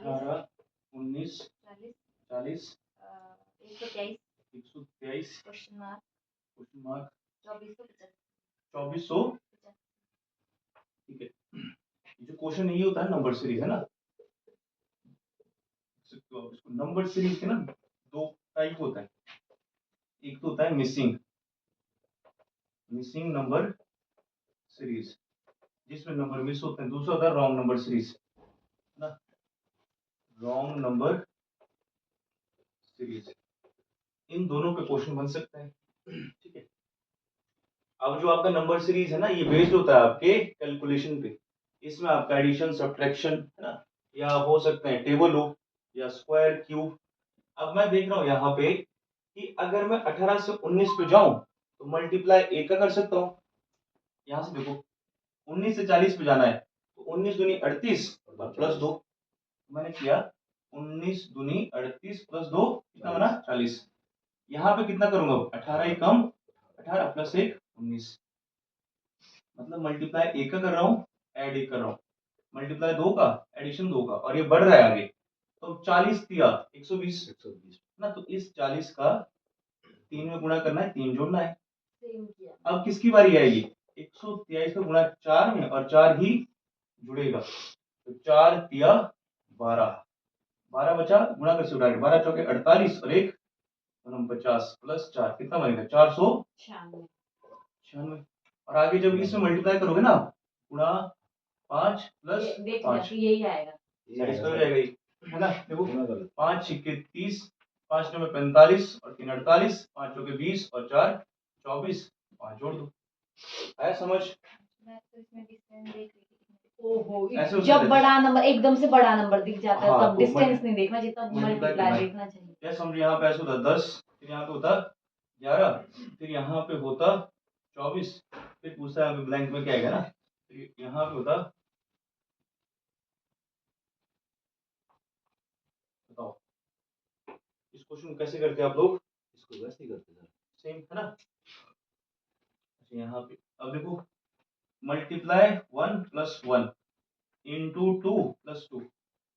18, 19, 40, 123, question mark question mark 2450। 2400। ठीक है, ये जो क्वेश्चन यही होता है नंबर सीरीज है ना, इसको नंबर सीरीज के ना दो टाइप होता है। एक तो होता है मिसिंग नंबर सीरीज, जिसमें नंबर मिस होते हैं। दूसरा होता है रॉन्ग नंबर सीरीज ना, रॉन्ग नंबर सीरीज। इन दोनों पे क्वेश्चन बन सकता है। ठीक है, अब जो आपका नंबर सीरीज है ना, ये बेस्ड होता है आपके कैलकुलेशन पे। इसमें आपका एडिशन सब्ट्रैक्शन है ना, या हो सकते हैं टेबल हो या स्क्वायर क्यूब। अब मैं देख रहा हूँ यहाँ पे कि अगर मैं 18 से 19 पे जाऊं तो मल्टीप्लाई एक का कर सकता हूँ। यहाँ से देखो 19 से 40 पे जाना है तो 19 दूनी 38 और प्लस 2 मैंने किया। 19 दूनी 38 प्लस 2 कितना बना 40। यहाँ पे कितना करूंगा 18 ही कम 18 प्लस 1 19, मतलब मल्टीप्लाई एक का कर रहा हूँ, ऐड एक कर रहा हूँ। मल्टीप्लाई 2 का, एडिशन 2 का, और ये बढ़ रहा है आगे। तो 40 दिया 120 ना, तो इस 40 का 3 में गुणा करना है, 3 जोड़ना है। अब किसकी बारी आएगी 123 का गुणा 4 में, और 4 ही जुड़ेगा तो 4 तिया 12, 12 बचा, गुणा कर से उड़ा 12 चौके 48 और 1 49 प्लस 4 कितना बनेगा 496। और आगे जब इसमें मल्टीप्लाई करोगे ना, गुणा 5 प्लस 5 यही आएगा, सेटिस्फाई हो जाएगा ये, है ना। देखो 5 छिक्के 30, 5 9 45 और 3 48, 5 चौके 20 और 4 24, 5 जोड़ दो। आया समझ। ओहो, ऐसे हो जब सकता है। बड़ा नंबर एकदम से बड़ा नंबर दिख जाता है हाँ, तब तो डिस्टेंस नहीं देखना, जितना मल्टीप्लाई मल्टीप्लाई देखना चाहिए। क्या समझ, यहाँ पे ऐसा होता 10, फिर यहाँ पे होता 11, फिर यहाँ पे होता 24, फिर पूछता है यहाँ पे ब्लैंक में क्या आएगा ना, फिर यहाँ पे होता, बताओ इस क्वेश्चन को कैसे करते हैं आप लोग। इसको वैसे ही करते सर, सेम है ना। अच्छा यहाँ पे अब देखो multiply 1 plus 1 into 2 plus 2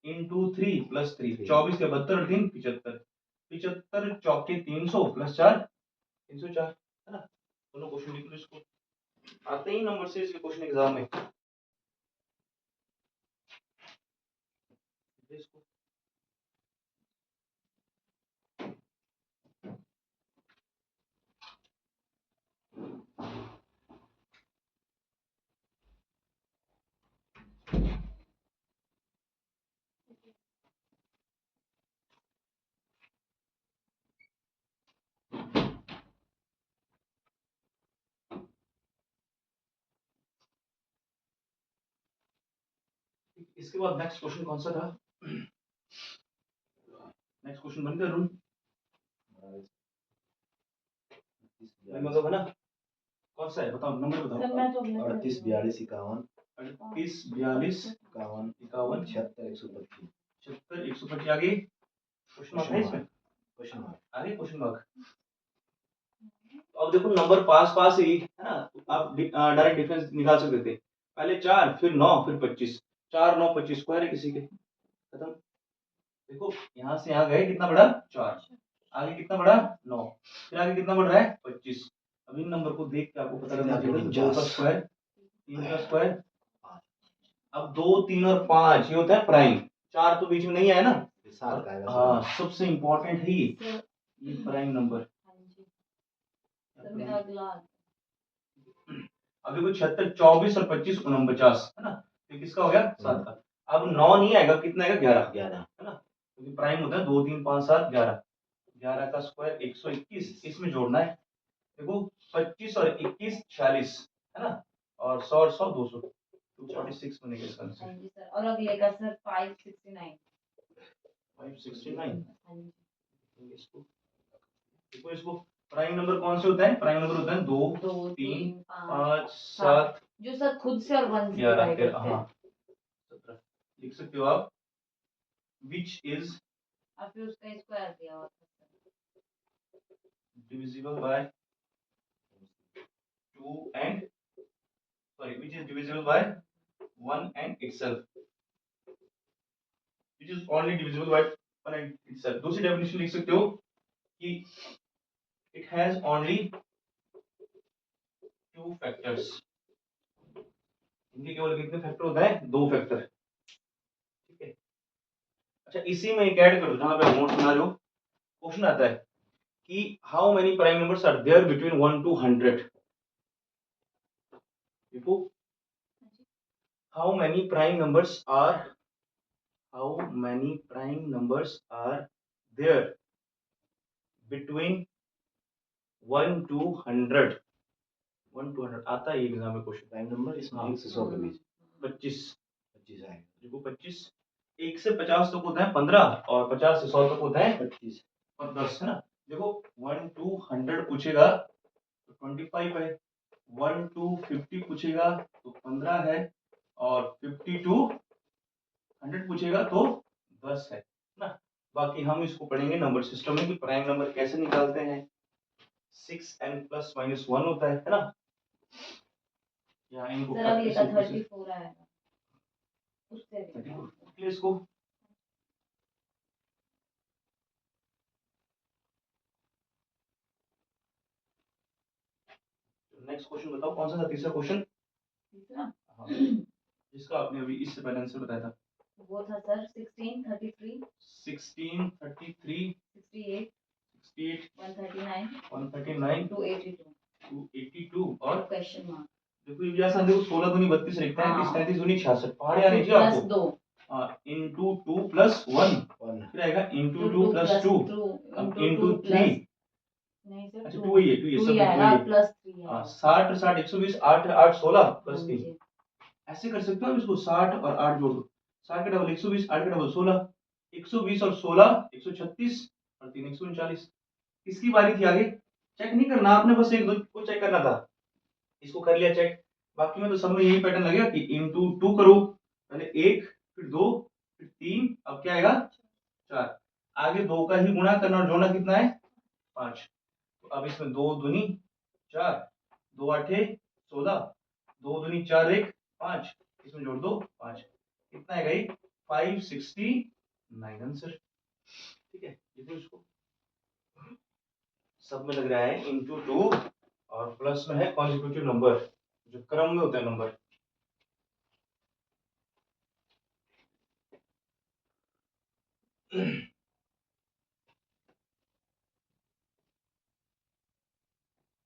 into 3 plus 3, 24 के 72 और 3 75, 75 चौके 300 प्लस 4 304, है ना। दोनों क्वेश्चन लिख लो, इसको आते ही नंबर सीरीज के क्वेश्चन एग्जाम में। इसको इसके बाद नेक्स्ट क्वेश्चन कौन सा था, नेक्स्ट क्वेश्चन बन गया अरुण, मतलब है ना। कौन सा है बताओ, नंबर बताओ। 38 42 51 38 42 51 51 76 125 76 125 आगे क्वेश्चन मार्क है इसमें, क्वेश्चन मार्क आगे क्वेश्चन मार्क। अब देखो नंबर पास पास ही है ना, तो आप डायरेक्ट डिफरेंस निकाल सकते थे। पहले 4 फिर 9 फिर 25, 4 9 25 स्क्वायर है किसी के, खत्म। देखो यहाँ से यहाँ गए कितना बड़ा 4, आगे कितना बड़ा 9, फिर आगे कितना बढ़ रहा है 25। अब इन नंबर को देख के आपको पता करना चाहिए 2 का स्क्वायर 3 का स्क्वायर। अब 2 3 और 5 ये होता है प्राइम, 4 तो बीच में नहीं आया ना, हाँ सबसे इंपॉर्टेंट है ये प्राइम नंबर। अब देखो 76 24 और 25 49 है ना, तो किसका हो गया 7 का। अब 9 नहीं आएगा, कितना आएगा 11 11 है ना, क्योंकि प्राइम होता है 2 3 5 7 11, 11 का स्क्वायर 121, इसमें जोड़ना है। देखो 25 और 21 46 है ना, और 100 और 100 200 246 बनेगा इसका आंसर। हाँ जी सर, और अगले का सर 569। 569 इसको देखो, इसको प्राइम नंबर कौन से होता है, प्राइम नंबर होता है 2 3 5 7 जो सर खुद से और 1 से 11 डिवाइड 13 होते हाँ हैं। 17 लिख सकते हो आप, विच इज और फिर उसका स्क्वायर दिया हुआ था divisible by 2 and sorry which is divisible by 1 and itself, which is only divisible by 1 itself. दूसरी डेफिनेशन लिख सकते हो कि it has only two factors. इनके केवल कितने फैक्टर होता है? 2 फैक्टर, ठीक है। अच्छा, इसी में एक ऐड कर दो जहां पे नोट बना रहे हो। क्वेश्चन आता है कि how many prime numbers are there between 1 to 100। देखो, how many prime numbers are there between 1 to 100। 1 to 100 आता है एग्जाम में क्वेश्चन। प्राइम नंबर इसमें 1 से 100 के बीच 25 आएगा। देखो 25, 1 से 50 तक होता है 15 और 50 से 100 तक होता है 25 और 10, है ना। देखो 1 to 100 पूछेगा तो 25 है, 1 to 50 पूछेगा तो 15 है और 50 to 100 पूछेगा तो 10 है ना। बाकी हम इसको पढ़ेंगे नंबर सिस्टम में कि प्राइम नंबर कैसे निकालते हैं। 6n प्लस माइनस 1 होता है ना। यहाँ इनको सर अगले का 34 आएगा उससे भी। इसको नेक्स्ट क्वेश्चन बताओ, कौन सा था तीसरा क्वेश्चन? तीसरा हाँ, जिसका आपने अभी इससे पहले आंसर बताया था। वो था सर 16, 33, 16, 33, 68, 68, 139, 139, 282 282 और क्वेश्चन मार्क। देखो ये भी आसान, देखो 16 दूनी 32 लिखते हैं, 33, हाँ। 33 दूनी 66 पहाड़ यानी जी प्लस आपको 2 इनटू 2 प्लस 1 1 फिर आएगा इनटू 2 प्लस 2 अब इनटू 3। नहीं सर अच्छा 2 ये 2 ये 2 सब ही 2 आएगा ये प्लस 3 हाँ, आएगा। 60 60 120 8 8 16 प्लस हाँ 3। जी। ऐसे कर सकते हो आप इसको, 60 और 8 जोड़ दो, 60 के डबल 120, 8 के डबल 16, 120 और 16 136 और 3 139। किसकी बारी थी आगे? चेक नहीं करना आपने, बस एक दो को चेक करना था। इसको कर लिया चेक। बाकी में तो सब में यही पैटर्न लगेगा कि इनटू 2 करो, पहले 1 फिर 2 फिर 3, अब क्या आएगा 4। आगे 2 का ही गुणा करना और जोड़ना कितना है 5। तो अब इसमें 2 दूनी 4, 2 आठे 16, 2 दूनी 4 1 5, इसमें जोड़ दो 5, कितना आएगा ये 569 आंसर। ठीक है, देखो इसको सब में लग रहा है इनटू 2 और प्लस में है कॉन्जिक्यूटिव नंबर जो क्रम में होता है नंबर।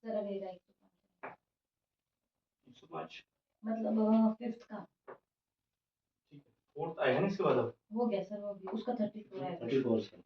सर अगले का 105 मतलब फिफ्थ का ठीक है, फोर्थ आएगा ना इसके बाद अब। हो गया सर, वो भी उसका 34 आएगा। 34 से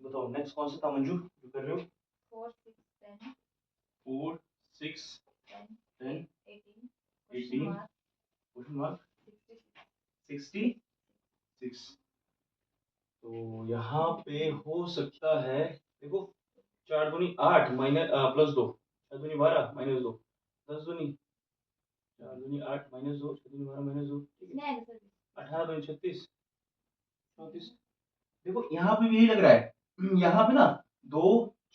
बताओ नेक्स्ट कौन सा था मंजू जो कर रहे हो? 4 6 10 4 6 10 18 18 क्वेश्चन मार्क 66। तो यहाँ पे हो सकता है, देखो 4 दूनी 8 माइनस प्लस 2, 6 दूनी 12 माइनस 2, 10 दूनी 4 दूनी 8 माइनस 2, 6 दूनी 12 माइनस 2, ठीक है 18 दूनी 36 34। देखो यहाँ पे भी यही लग रहा है, यहाँ पे ना 2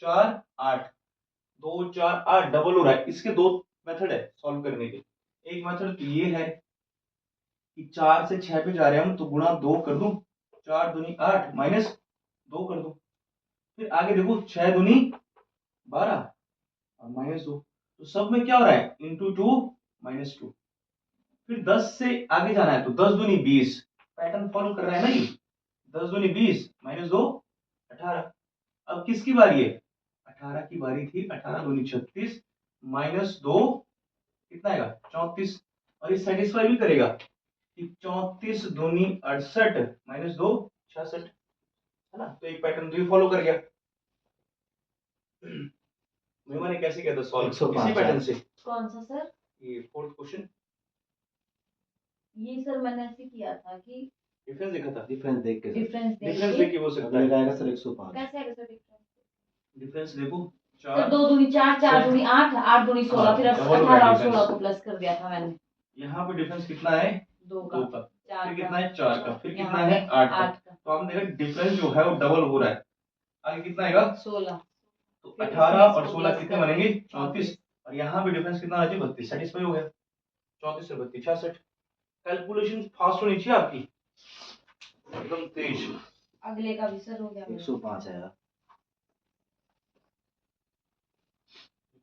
4 8 2 4 8 डबल हो रहा है। इसके दो मेथड है सॉल्व करने के। एक मेथड तो ये है कि 4 से 6 पे जा रहे हैं हम तो गुणा 2 कर दूं, 4 दूनी 8 माइनस 2 कर दूं, फिर आगे देखो 6 दूनी 12 और माइनस 2, तो सब में क्या हो रहा है इंटू 2 माइनस 2। फिर 10 से आगे जाना है तो 10 दूनी 20, पैटर्न फॉलो कर रहा है ना ये। 10 दूनी 20 माइनस 2 18। अब किसकी बारी है? 18 की बारी थी, 18 दूनी 36 माइनस 2 कितना आएगा 34। और ये सेटिस्फाई भी करेगा कि 34 दूनी 68 माइनस 2 66, है ना। तो एक पैटर्न तो ये फॉलो कर गया। महिमा ने कैसे किया था सॉल्व? 105 इसी पैटर्न से। कौन सा सर? ये फोर्थ क्वेश्चन ये सर मैंने ऐसे किया था कि डिफरेंस देखा था। डिफरेंस देख के सर। डिफरेंस डिफरेंस देख देख के के हो सकता अगले है। का आएगा सर 105। कैसे आएगा सर डिफरेंस? डिफरेंस देखो सर 4 2 दूनी 4, 4 दूनी 8, 8 दूनी 16, हाँ, फिर अब डबल हो रहा 18 है और difference। 16 को प्लस कर दिया था मैंने। यहाँ पे डिफरेंस कितना है? 2 2 का, का। 4 फिर का, कितना है? 4 का। फिर यहाँ कितना पे है? 8 का। 8 का, तो आपने देखा डिफरेंस जो है वो डबल हो रहा है। आगे कितना आएगा? 16। तो फिर 18 इसमें और इसको 16 प्लस कितने करके बनेंगे? 34। 34। और यहाँ पे डिफरेंस कितना आ जाए? 32। सेटिस्फाई हो गया। 34 से 32 66। कैलकुलेशन फास्ट होनी चाहिए आपकी, एकदम तेज। अगले का भी सर हो गया मेरा। 105 आएगा।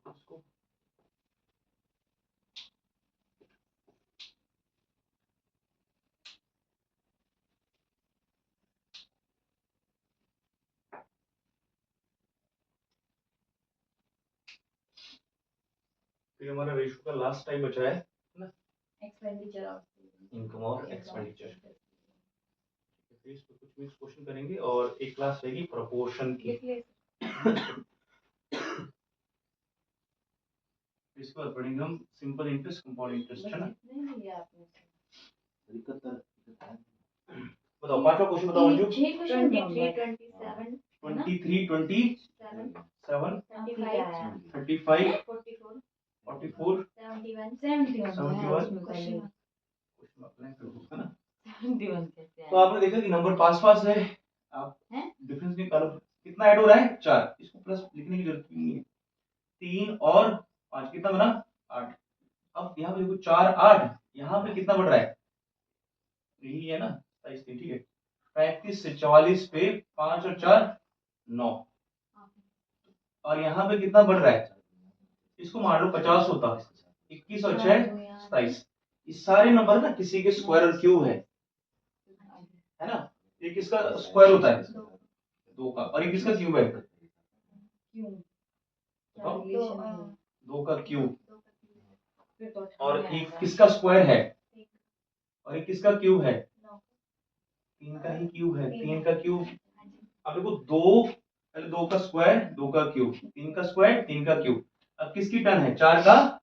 इसको फिर हमारा रेशो का लास्ट टाइम बचा है ना, एक्सपेंडिचर ऑफ इनकम और एक्सपेंडिचर। फिर इस पे कुछ मिक्स क्वेश्चन करेंगे और एक क्लास रहेगी प्रोपोर्शन की। लिख ले। इसके बाद पढ़ेंगे हम सिंपल इंटरेस्ट, कंपाउंड इंटरेस्ट, है ना। कितने लिए आपने? 71। बताओ पांचवा क्वेश्चन बताओ अंजू। 6 क्वेश्चन 23, 27, 23, 27, 7, 35, 35, 35, 44, 44, 71, 71 तो है 71 उसमें पहले। क्वेश्चन अप्लाई कर दो, है ना। 71 कैसे तो आया? आपने देखा कि नंबर पास पास है, आप हैं? डिफरेंस निकालो। कितना ऐड हो रहा है? 4। इसको प्लस लिखने की जरूरत नहीं है। 3 और 5 कितना बना? 8। अब यहाँ पे देखो 4 8, यहाँ पे कितना बढ़ रहा है? यही है ना 27 3, ठीक है। 35 से 44 पे 5 और 4 9, और यहाँ पे कितना बढ़ रहा है? इसको मान लो 50 होता, 21 और 6 27। इस सारे नंबर ना किसी के स्क्वायर और क्यूब है ना। ये किसका स्क्वायर होता है? 2 का। और ये किसका क्यूब है? क्यों? बताओ। रिलेशन है। 2 का क्यूब। फिर तो और अठारह एक आएगा। किसका स्क्वायर है? और एक किसका क्यूब है? 9, 3 का ही क्यूब है। 3 का क्यूब। हाँ जी, अब देखो 2, पहले 2 का स्क्वायर, 2 का क्यूब, 3 का स्क्वायर, 3 का क्यूब। अब किसकी टर्न है? 4 का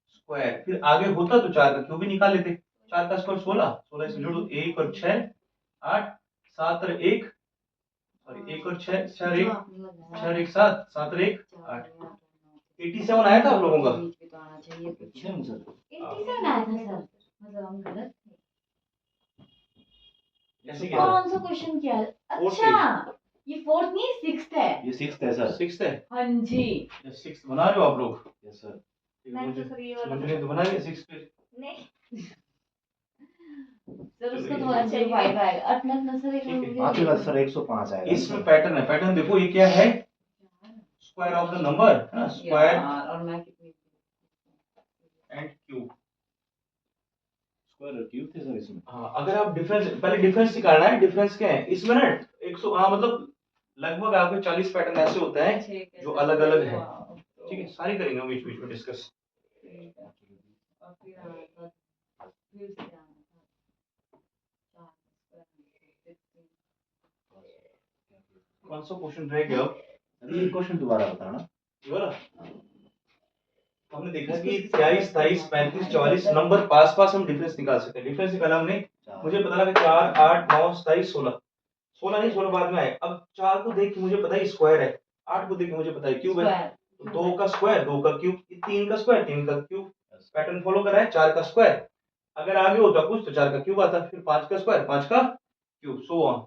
स्क्वायर। फिर आगे होता तो 4 का क्यूब भी निकाल लेते। 4 का स्क्वायर 16, 16 से जोड़ो 1 और 6 8, 7 और 1, सॉरी 1 और 6, 6 और 1, 6 और 1 7, 7 और 1 8। 87 आया था आप लोगों का? बीच में तो आना चाहिए कुछ। Same sir. 87 आया था सर, मतलब हम गलत थे। ऐसे क्या था? कौन सा क्वेश्चन किया? Fourth अच्छा, ये 4th नहीं 6th है। ये 6th है सर। 6 है। हाँ जी। ये 6 बना रहे हो आप लोग? Yes sir. मैं तो सर ये वाला मुझे तो बना लिया 6 पे। नहीं, सर उसका चलो, तो ये 105 आएगा। अपना सर एक ठीक है। मुझे पांचवे का सर 105 आएगा। इसमें पैटर्न है। पैटर्न देखो ये क्या है? स्क्वायर ऑफ द नंबर, है ना। स्क्वायर यार, और मैं कितनी एंड क्यूब। स्क्वायर और क्यूब थे सर इसमें। हाँ, अगर आप डिफरेंस, पहले डिफरेंस निकालना है। डिफरेंस क्या है इसमें ना? 100, हाँ मतलब लगभग आपके 40 पैटर्न ऐसे होते हैं ठीक है, जो सर, अलग अलग है। वाह, तो ठीक है, सारे करेंगे हम बीच बीच में डिस्कस। ठीक है। और फिर आना था, फिर से आना था 4 स्क्वायर 15। कौन सा क्वेश्चन रह गया अब? अभी ये क्वेश्चन दोबारा बताना। ये वाला हमने देखा कि 23 23 35 44 नंबर पास पास हम डिफरेंस निकाल सकते हैं। डिफरेंस निकाला हमने, मुझे पता लगा 4 8 9 27 16। 16 नहीं, 16 बाद में आए। अब 4 को देख के मुझे पता है स्क्वायर है, 8 को देख के मुझे पता है क्यूब है। तो 2 का स्क्वायर 2 का क्यूब, 3 का स्क्वायर 3 का क्यूब। पैटर्न फॉलो कर रहा है। 4 का स्क्वायर, अगर आगे होता कुछ तो 4 का क्यूब आता, फिर 5 का स्क्वायर 5 का क्यूब, सो ऑन।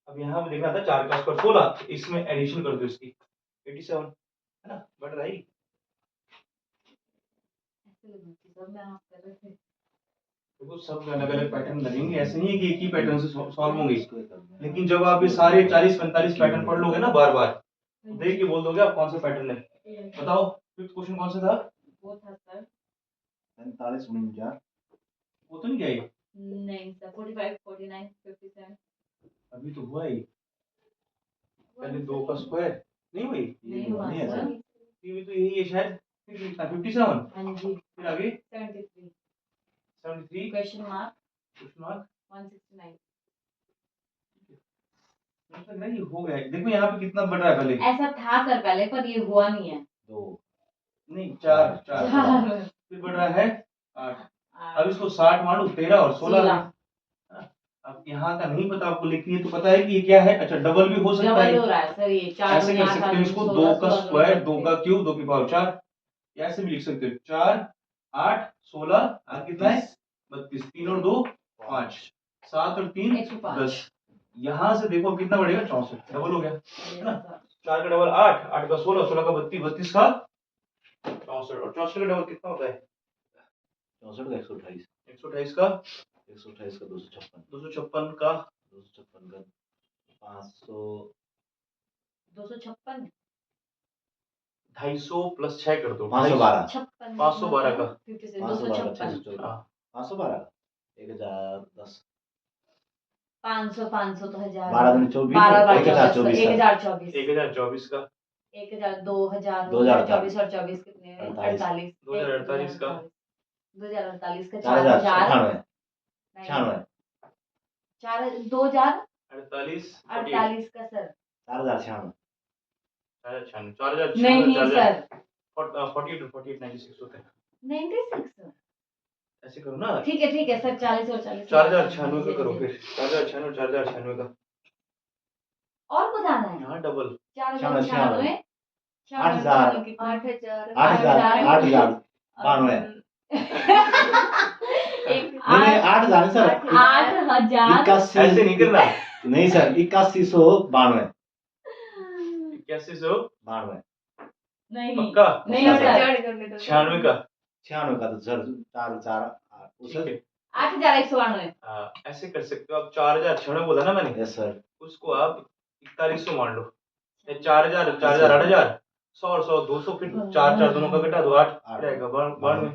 अब यहाँ पे देखना था 4 का स्क्वायर 16, तो इसमें एडिशन कर दो इसकी 87, है ना। बढ़ रहा है। सब में आप कर रहे थे। देखो सब अलग अलग पैटर्न लगेंगे, ऐसे नहीं है कि एक ही पैटर्न से सॉल्व होंगे। इसको कर देना। लेकिन जब आप ये सारे 40 45 पैटर्न पढ़ लोगे ना बार बार, तो देख के बोल दोगे आप कौन सा पैटर्न है। बताओ फिफ्थ क्वेश्चन कौन सा था? वो था सर 45 49। वो तो नहीं क्या ये? नहीं सर, 45 49 57। अभी तो हुआ ही। पहले 2 का स्क्वायर नहीं हुई, नहीं हुआ नहीं है सर। सर। ये भी तो यही है शायद। फिर कितना 57, हाँ जी, फिर आगे 73 73 क्वेश्चन मार्क क्वेश्चन मार्क 169। मुझे लग रहा है ये हो गया है। देखो यहाँ पे कितना बढ़ रहा है पहले, ऐसा था सर पहले, पर ये हुआ नहीं है। 2 नहीं 4 4 चार फिर बढ़ रहा है 8। अब आठ, इसको 60 मानो 13 और 16 16। है। अब यहाँ का नहीं पता आपको, लेकिन ये तो पता है कि ये क्या है। अच्छा डबल भी हो सकता डबल है, हो रहा है सर, ये 4 ऐसे दूनी कर 8, सकते 8 हो दूनी इसको 2 16, का 16 दूनी स्क्वायर 2 का 32। क्यूब 2 की पावर 4, ऐसे भी लिख सकते हो 4 8 16 और कितना है 32, 3 और 2 5, 7 और 3 105। 10। यहाँ से देखो कितना बढ़ेगा 64, डबल हो गया है ना। Yes, 4 का डबल 8, 8 का 16, 16 का 32, 32 का 64 और 64 का डबल कितना होता है 64 का 128, 128 का 128 का 256, 256 का 256 का 500, 256, 250 प्लस 6 कर दो 512, 56, 512 का 56, 512 256, 614, हाँ 512 का 1010, 500, 500 तो 1000, 12 दूनी 24, 12 1024 1024, 1024 का 1000, 2000, 2000 24 और 24 कितने हैं? 48, 48, 2048 का 2048 का 4098, 4000, 96, 2048 48 का सर, 4096, 4096 नहीं सर, 48 96 होते हैं। 96, ऐसे करो ना, ठीक है सर, 40 और 40, 4096 का करो फिर, 4096 और 4096 का और बताना है। यहाँ डबल 4096, 8000, कितना? 8000 8000, 92, नहीं 8000 सर, 8000, 81, ऐसे नहीं करना, नहीं सर 8192, 8192 नहीं पक्का नहीं पक्का सर, सर। 96 का 96 का तो सर 4 4 ठीक है। 8192, ऐसे कर सकते हो आप, 4096 बोला ना मैंने, यस सर, उसको आप 4100 मान लो, 4000 4000 8000 100 और 100 200, फिर 4 4 दोनों का घटा दो 8 रहेगा 92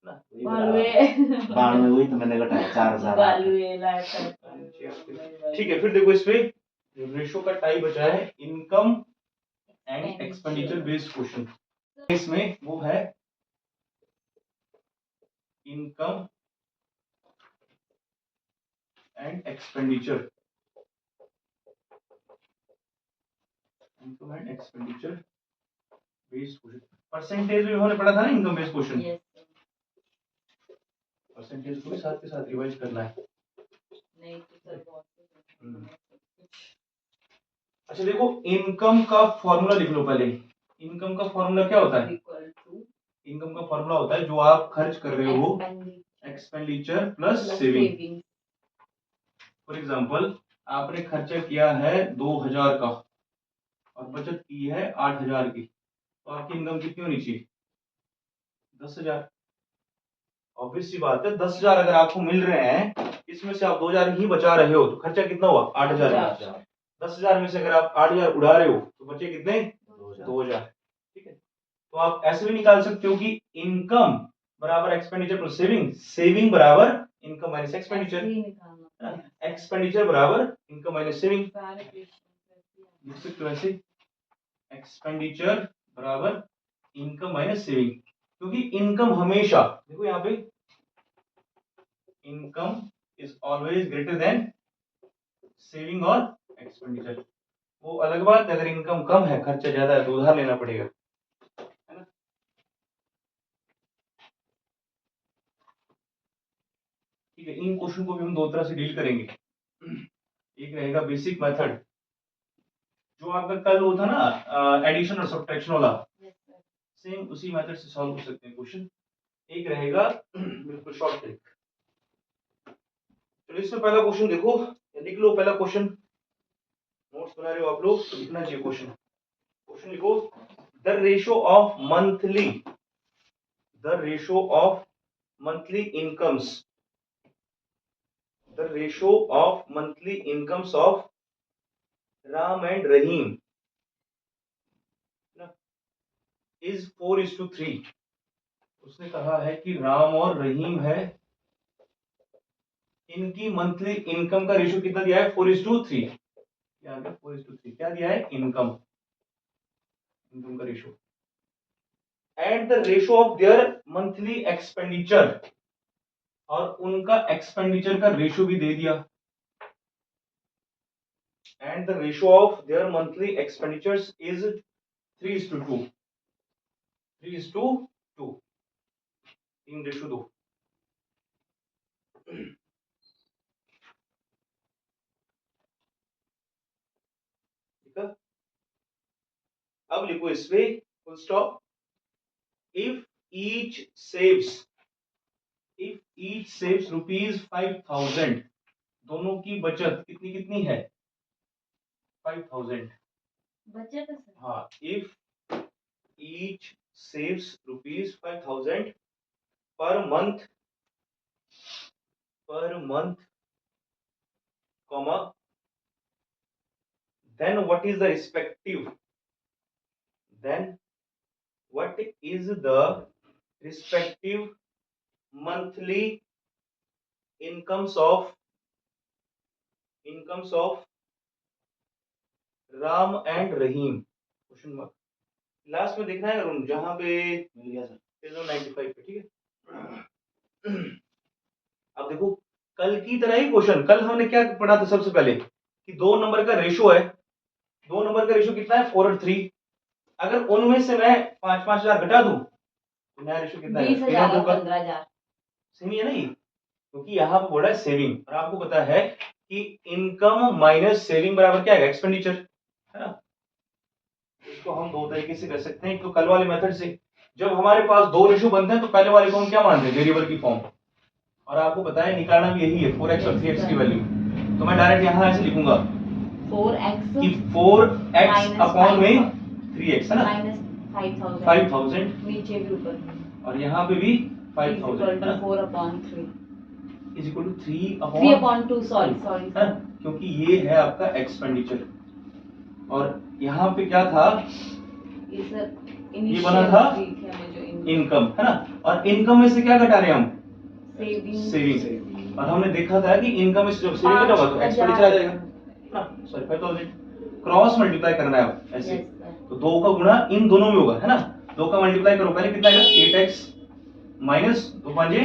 ना। 92 वही तो मैंने घटाया 4008, ठीक है, फिर देखो इस पे रेशो का टाइप बचा है income and expenditure based question. इसमें वो है income and expenditure, income and expenditure based question. Percentage भी उन्होंने पढ़ा था ना इनकम बेस्ड क्वेश्चन, परसेंटेज को भी साथ के साथ रिवाइज करना है। अच्छा देखो इनकम का फॉर्मूला लिख लो पहले। इनकम का फॉर्मूला क्या होता है? इनकम का फॉर्मूला होता है जो आप खर्च कर रहे हो, expenditure plus saving. For example आपने खर्चा किया है 2000 का और बचत की है 8000 की, तो आपकी इनकम कितनी होनी चाहिए? 10,000। ऑब्वियस सी बात है, 10,000 अगर आपको मिल रहे हैं, इसमें से आप 2000 ही बचा रहे हो, तो खर्चा कितना हुआ? 8000। 10,000 में से अगर आप 8000 उड़ा रहे हो तो बचे कितने? 2000। ठीक है, तो आप ऐसे भी निकाल सकते हो कि इनकम बराबर एक्सपेंडिचर प्लस सेविंग, सेविंग बराबर इनकम माइनस एक्सपेंडिचर, एक्सपेंडिचर बराबर इनकम माइनस सेविंग। लिख सकते हो ऐसे, एक्सपेंडिचर बराबर इनकम माइनस सेविंग, क्योंकि इनकम हमेशा, देखो यहाँ पे income is always greater than saving और एक्सपेंडिचर। वो अलग बात है, अगर इनकम कम है खर्चा ज्यादा है तो उधार लेना पड़ेगा, है ना। ठीक है, इन क्वेश्चन को भी हम दो तरह से डील करेंगे। एक रहेगा बेसिक मेथड, जो आपका कल वो था ना एडिशन और सब्ट्रैक्शन वाला, सेम उसी मेथड से सॉल्व कर सकते हैं क्वेश्चन। एक रहेगा बिल्कुल शॉर्ट ट्रिक। चलो इसमें पहला क्वेश्चन देखो, लिख लो पहला क्वेश्चन, नोट्स बना रहे हो आप लोग तो लिखना चाहिए क्वेश्चन। क्वेश्चन लिखो, the ratio of monthly incomes, the ratio of monthly incomes of Ram and Rahim is 4:3। उसने कहा है कि राम और रहीम है, इनकी मंथली इनकम का रेशियो कितना दिया है? 4:3। क्या 4:3 क्या दिया है? इनकम का ratio, and the ratio of their monthly expenditure, और उनका एक्सपेंडिचर का रेशियो भी दे दिया। and the ratio of their monthly expenditures is 3:2. 3:2, 3:2। ठीक है, अब लिखो इस पे full stop. If each saves ₹5,000, दोनों की बचत कितनी कितनी है? 5,000। बचत है सर। हाँ, if each saves ₹5,000 per month, comma, then what is the respective monthly incomes of Ram and Rahim? Question mark. Last में देखना है अरुण, जहां पे मिल गया सर। पेज 95 पे, ठीक है। अब देखो, कल की तरह ही क्वेश्चन। कल हमने क्या पढ़ा था सबसे पहले कि 2 नंबर का रेशो है। 2 नंबर का रेशो कितना है? 4 और 3। अगर उनमें से मैं 5-5 हजार घटा दूं तो नया रेशो कितना है? 20,000 और 15,000। सही है ना ये? क्योंकि यहाँ पे बोला है सेविंग, और आपको पता है कि इनकम माइनस सेविंग बराबर क्या है? एक्सपेंडिचर, है ना? इसको हम दो तरीके से कर सकते हैं। एक तो कल वाले मेथड से, जब हमारे पास 2 रेशो बनते हैं तो पहले वाले को हम क्या मानते हैं? वेरिएबल की फॉर्म। और आपको पता है निकालना भी यही है, 4x और 3x की वैल्यू। तो मैं डायरेक्ट यहाँ ऐसे लिखूंगा 4x कि 4x अपॉन में 3x, है ना? माइनस 5,000 नीचे भी ऊपर भी। और यहाँ पे भी 5,000, है ना? 4/3 इज इक्वल टू 3/2, सॉरी है ना? क्योंकि ये है आपका एक्सपेंडिचर। और यहाँ पे क्या था? ये बना था इनकम, है ना? और इनकम में से क्या घटा रहे हैं हम? सेविंग। और हमने देखा था कि इनकम में से जब सेविंग घटा होगा तो एक्सपेंडिचर आ जाएगा, ना? सॉरी, 5,000। क्रॉस मल्टीप्लाई करना है अब ऐसे। तो 2 का गुणा इन दोनों में होगा, है ना? 2 का मल्टीप्लाई करो, पहले कितना आएगा? 8x माइनस 2 5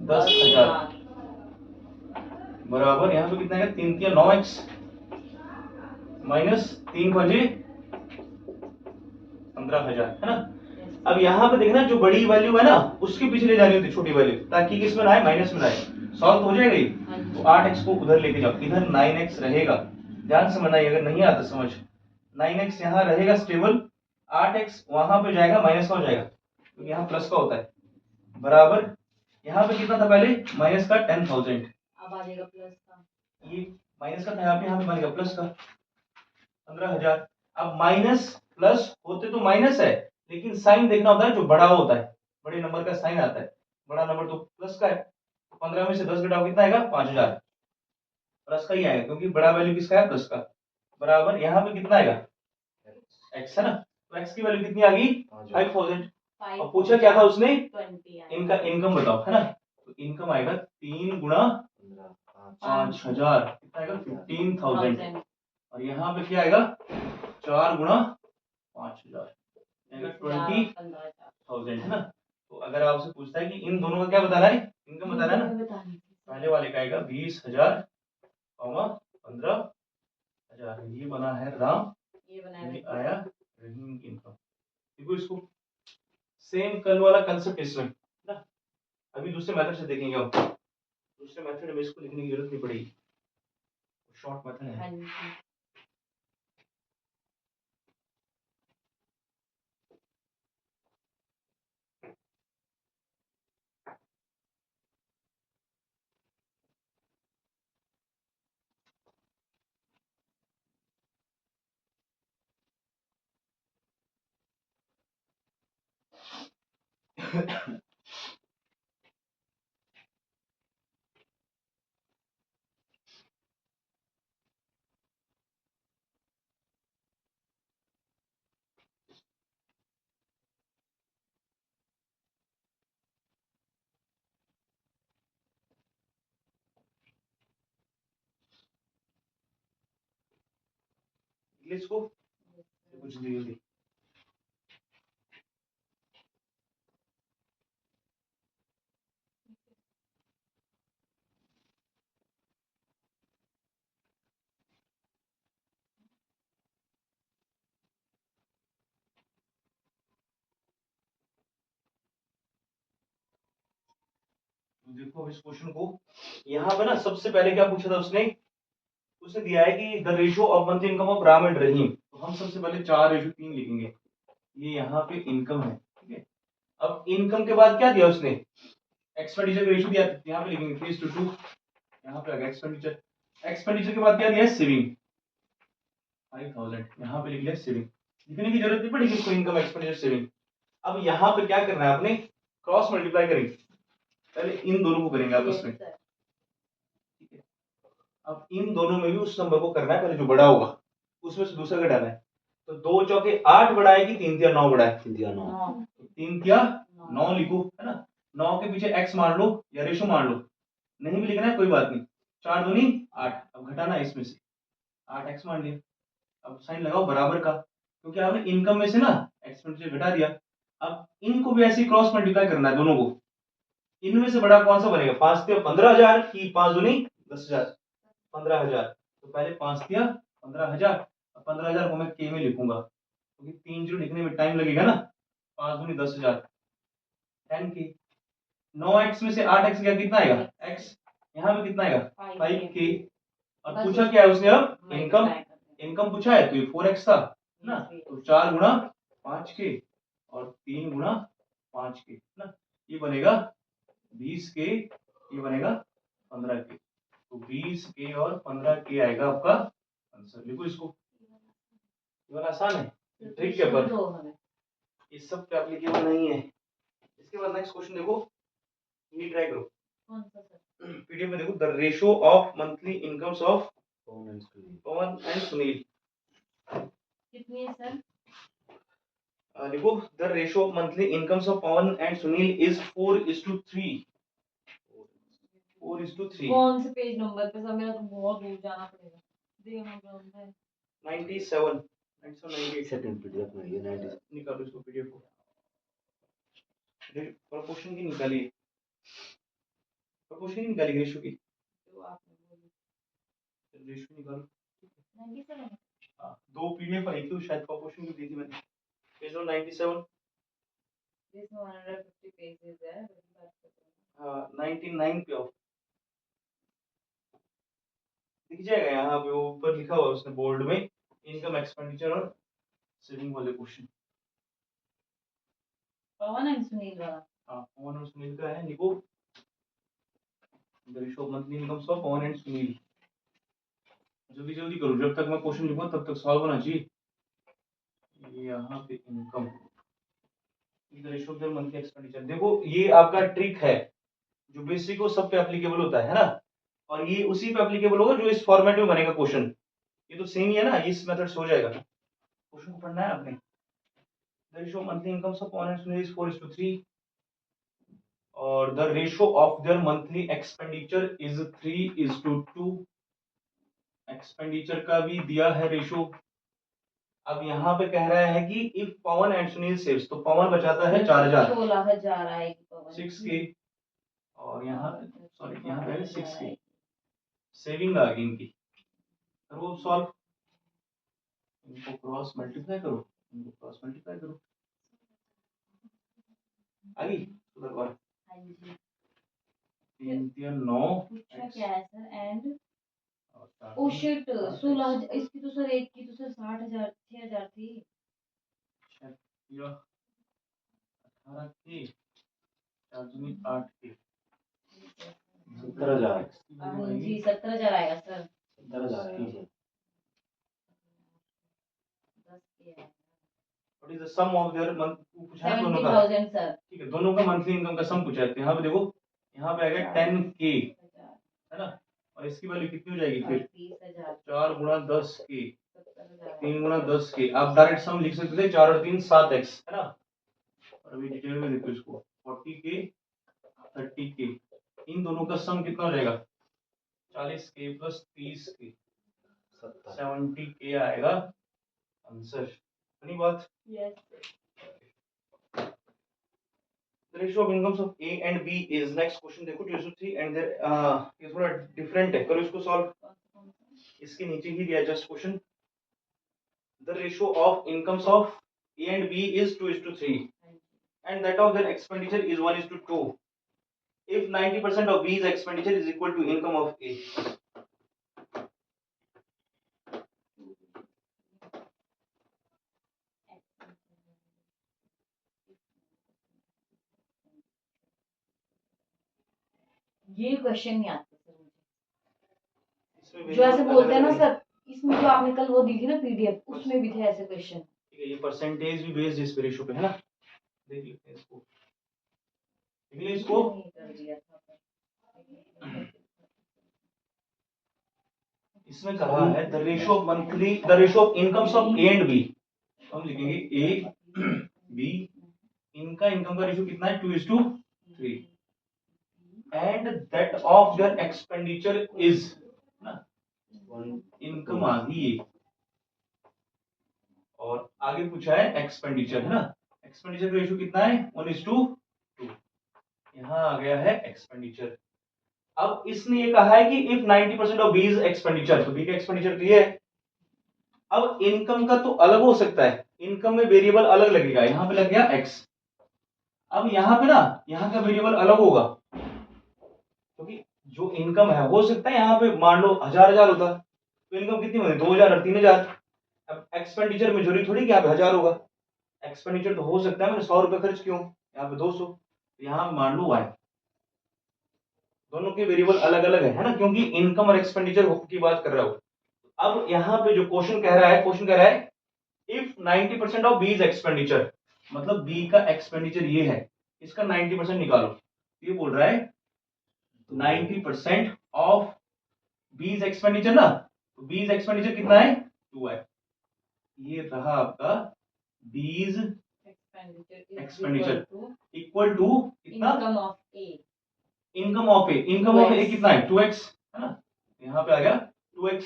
10,000 बराबर यहाँ पे कितना आएगा? 3 3 9x माइनस 3 5 15,000, है ना? अब यहाँ पे देखना, जो बड़ी वैल्यू है ना उसके पीछे ले जानी होती छोटी वैल्यू, ताकि किस में ना आए? माइनस में ना आए। सॉल्व हो जाएगा ये। तो 8x को उधर लेके जाओ, इधर 9x रहेगा। ध्यान से बनाइए, अगर नहीं आता समझ। 9x यहाँ रहेगा स्टेबल, 8x वहां पे जाएगा, माइनस का हो जाएगा क्योंकि यहाँ प्लस का होता है। बराबर यहाँ पे कितना था पहले? माइनस का 10,000। अब आ जाएगा प्लस का। ये माइनस का था, यहाँ पे बनेगा प्लस का 15,000। अब माइनस प्लस होते तो माइनस है, लेकिन साइन देखना होता है जो बड़ा होता है, बड़े नंबर का साइन आता है। बड़ा नंबर तो प्लस का है, 15 में से 10 घटाओ कितना आएगा? 5,000। प्लस का ही आएगा क्योंकि बड़ा वैल्यू किसका है? प्लस का। बराबर यहाँ पे कितना आएगा? एक्स, है ना? तो एक्स की वैल्यू कितनी आ गई? 5,000। अब पूछा क्या था उसने? इनका इनकम बताओ, है ना? तो इनकम आएगा 3 गुणा 5,000, कितना आएगा? 15,000। और यहाँ पे क्या आएगा? 4 गुणा 5,000 आएगा 20,000, है ना? तो अगर आपसे पूछता है कि इन दोनों का क्या बताना है? इनकम बताना है ना? पहले वाले का आएगा 20,000 कॉमा 15,000। ये बना है राम, ये आया रहीम की इनकम। देखो इसको, सेम कल वाला कंसेप्ट इसमें ना। अभी दूसरे मेथड से देखेंगे हम। दूसरे मेथड में इसको लिखने की जरूरत नहीं पड़ेगी, शॉर्ट मेथड है। इसको कुछ दी होगी। देखो अब इस क्वेश्चन को, यहाँ पे ना सबसे पहले क्या पूछा था उसने दिया है कि the ratio of monthly income of Ram and Rahim, तो हम सबसे पहले 4:3 लिखेंगे। ये यहाँ पे इनकम है, ठीक है। अब इनकम के बाद क्या दिया उसने, एक्सपेंडिचर का रेशियो दिया, यहाँ पे लिखेंगे 3:2, यहाँ पे आ गया एक्सपेंडिचर। एक्सपेंडिचर के बाद क्या दिया है, सेविंग 5000, यहाँ पे लिख लिया सेविंग, लिखने की जरूरत नहीं पड़ेगी इसको, इनकम एक्सपेंडिचर सेविंग। अब यहाँ पे क्या करना है आपने, क्रॉस मल्टीप्लाई करेंगे, पहले इन दोनों को करेंगे आपस में, सर ठीक है। अब इन दोनों में भी उस नंबर को करना है, पहले जो बड़ा होगा उसमें से दूसरा घटाना है। तो 2 चौके 8 बड़ा है कि 3 तिया 9 बड़ा है, 3 9 9 3 तिया 9 लिखो, है ना। 9 के पीछे x मान लो या रेशो मान लो, नहीं भी लिखना है कोई बात नहीं। 4 दूनी 8, अब घटाना है इसमें से, 8x मान लिया। अब साइन लगाओ बराबर का, क्योंकि आपने इनकम में से ना एक्सपेंडिचर घटा दिया। अब इनको भी ऐसे क्रॉस मल्टीप्लाई करना है दोनों को। इनमें से बड़ा कौन सा बनेगा, 5 तिया 15000 की 5 दूनी 10000, 15000। तो पहले 5 तिया 15000, 15000 को मैं के में लिखूंगा, क्योंकि 3 जीरो लिखने में टाइम लगेगा ना। 5 दूनी 10000, 10k। 9x में से 8x गया, कितना आएगा x, यहाँ पे कितना आएगा 5k। और पूछा क्या है उसने, अब इनकम, इनकम पूछा है तो ये 4x था ना, तो 4 गुणा 5k और 3 गुणा 5k ना, ये बनेगा 20k, ये बनेगा 15k। तो 20k और 15k आएगा आपका आंसर। लिखो इसको, ये वाला आसान है, ट्रिक है पर इस सब पे एप्लीकेबल नहीं है। इसके बाद नेक्स्ट क्वेश्चन देखो, ये ट्राई करो, कौन सा सर, पीडीएफ में देखो, the ratio of monthly incomes of Pawan and Sunil. कितनी है सर, देखो, the ratio of monthly incomes of Pawan and Sunil is 4:3, 4:3। कौन से पेज नंबर पे सर, मेरा तो बहुत दूर जाना पड़ेगा, देखना पड़ता है। 97, 98 सेकंड पीडीएफ में ये 90 निकालो इसको पीडीएफ को, प्रोपोर्शन की निकालिए, प्रोपोर्शन की निकालिए रेशियो की, जो आपने बोली रेशियो निकालो। 97, हाँ, 2 पीडीएफ आई थी शायद, प्रोपोर्शन की दी थी मैंने, पेज 97। this 150 pages है, वही बात कर रहा हूँ। हाँ 99 पे आओ, दिख जाएगा यहाँ पे, वो ऊपर लिखा हुआ है उसने बोल्ड में, इनकम एक्सपेंडिचर और सेविंग वाले क्वेश्चन। पवन एंड सुनील वाला, हाँ पवन और सुनील का है, लिखो the ratio of monthly incomes of Pawan and Sunil. जल्दी जल्दी करो, जब तक मैं क्वेश्चन लिखूंगा तब तक सॉल्व होना चाहिए। यहाँ पे income, the ratio of their monthly expenditure, देखो ये आपका ट्रिक है जो बेसिक हो सब पे एप्लीकेबल होता है ना, और ये उसी पे एप्लीकेबल होगा जो इस फॉर्मेट में बनेगा क्वेश्चन। ये तो सेम ही है ना, इस मेथड से हो जाएगा। क्वेश्चन को पढ़ना है आपने, the ratio of monthly incomes of Pawan and Sunil is 4:3 और the ratio of their monthly expenditure is 3:2। Expenditure का भी दिया है रेशियो। अब यहाँ पे कह रहा है कि if Pawan and Sunil saves, तो पवन बचाता है 4000, 16000 आएगी पवन 6k, और यहाँ सॉरी यहाँ पे है 6k आएगी। सेविंग आ गई इनकी। करो सॉल्व, इनको क्रॉस मल्टीप्लाई करो, इनको क्रॉस मल्टीप्लाई करो, आ गई उधर बार हाँ जी, 3 3 9 पूछा क्या है सर, एंड और ओ शिट 4 16, इसकी तो सर एक की तो सर 60,000 6000 थी। या 18 के 4 दूनी 8 के 17000 हाँ जी 17,000 आएगा सर, 17000 ठीक है। 10 के आएगा, what is the sum of their month, पूछा है दोनों का, 70,000 सर, ठीक है, दोनों का मंथली इनकम का सम पूछा है। तो यहाँ पे देखो, यहाँ पे आएगा 10k, है ना, और इसकी वैल्यू कितनी हो जाएगी फिर 30,000, 4 गुणा 10k, 70,000 3 गुणा 10k। आप डायरेक्ट सम लिख सकते थे, 4 और 3 7x, है ना। और अभी डिटेल में देखो इसको, 40k 30k, इन दोनों का सम कितना हो जाएगा 40k प्लस 30k 70k आएगा आंसर। अपनी बात, yes the ratio of incomes of A and B is, next question देखो 2:3 and ये थोड़ा डिफरेंट है, करो इसको सॉल्व। इसके नीचे ही दिया just question, the ratio of incomes of A and B is 2:3 and that of their expenditure is 1:2। if 90% of B's expenditure is equal to income of A. ये क्वेश्चन नहीं आता सर मुझे, इसमें जो ऐसे बोलते हैं ना variable सर, इसमें जो आपने कल वो दी थी ना पीडीएफ, उसमें भी थे ऐसे क्वेश्चन। ठीक है, ये परसेंटेज भी बेस्ड इस पे रेशो पे है ना, देख लेते हैं इसको, देख लिया इसको। कर दिया था इसमें कहा है the ratio of monthly, the ratio of incomes of A and B, हम लिखेंगे ए बी, इनका इनकम का रेशो कितना है 2:3, and that of their expenditure is ना, इनकम आ गई ये, और आगे पूछा है एक्सपेंडिचर है ना, एक्सपेंडिचर का रेशो कितना है 1:2, यहाँ आ गया है एक्सपेंडिचर। अब इसने ये कहा है कि इफ 90% ऑफ बीज एक्सपेंडिचर, तो बी का एक्सपेंडिचर तो ये है। अब इनकम का तो अलग हो सकता है, इनकम में वेरिएबल अलग लगेगा, यहाँ पे लग गया एक्स। अब यहाँ पे ना, यहाँ का वेरिएबल अलग होगा, क्योंकि जो इनकम है हो सकता है यहाँ पे मान लो 1000 होता, तो इनकम कितनी होगी 2000 और 3000। अब एक्सपेंडिचर में जरूरी थोड़ी कि यहाँ पे 1000 होगा, एक्सपेंडिचर तो हो सकता है मैंने 100 रुपए खर्च क्यों, यहाँ पे 200, यहाँ मान लो वाई, दोनों के वेरिएबल अलग अलग है ना, क्योंकि इनकम और एक्सपेंडिचर की बात कर रहा हूं। अब यहाँ पे जो क्वेश्चन कह रहा है, क्वेश्चन कह रहा है if 90% of B is expenditure, मतलब बी का एक्सपेंडिचर ये है, इसका 90% निकालो। ये बोल रहा है 90% ऑफ बी इज एक्सपेंडिचर ना, तो बी इज एक्सपेंडिचर कितना है 2 है, ये रहा आपका बीज एक्सपेंडिचर इक्वल टू कितना, income of A, income of A, income of A कितना है 2x है ना, यहाँ पे आ गया 2x।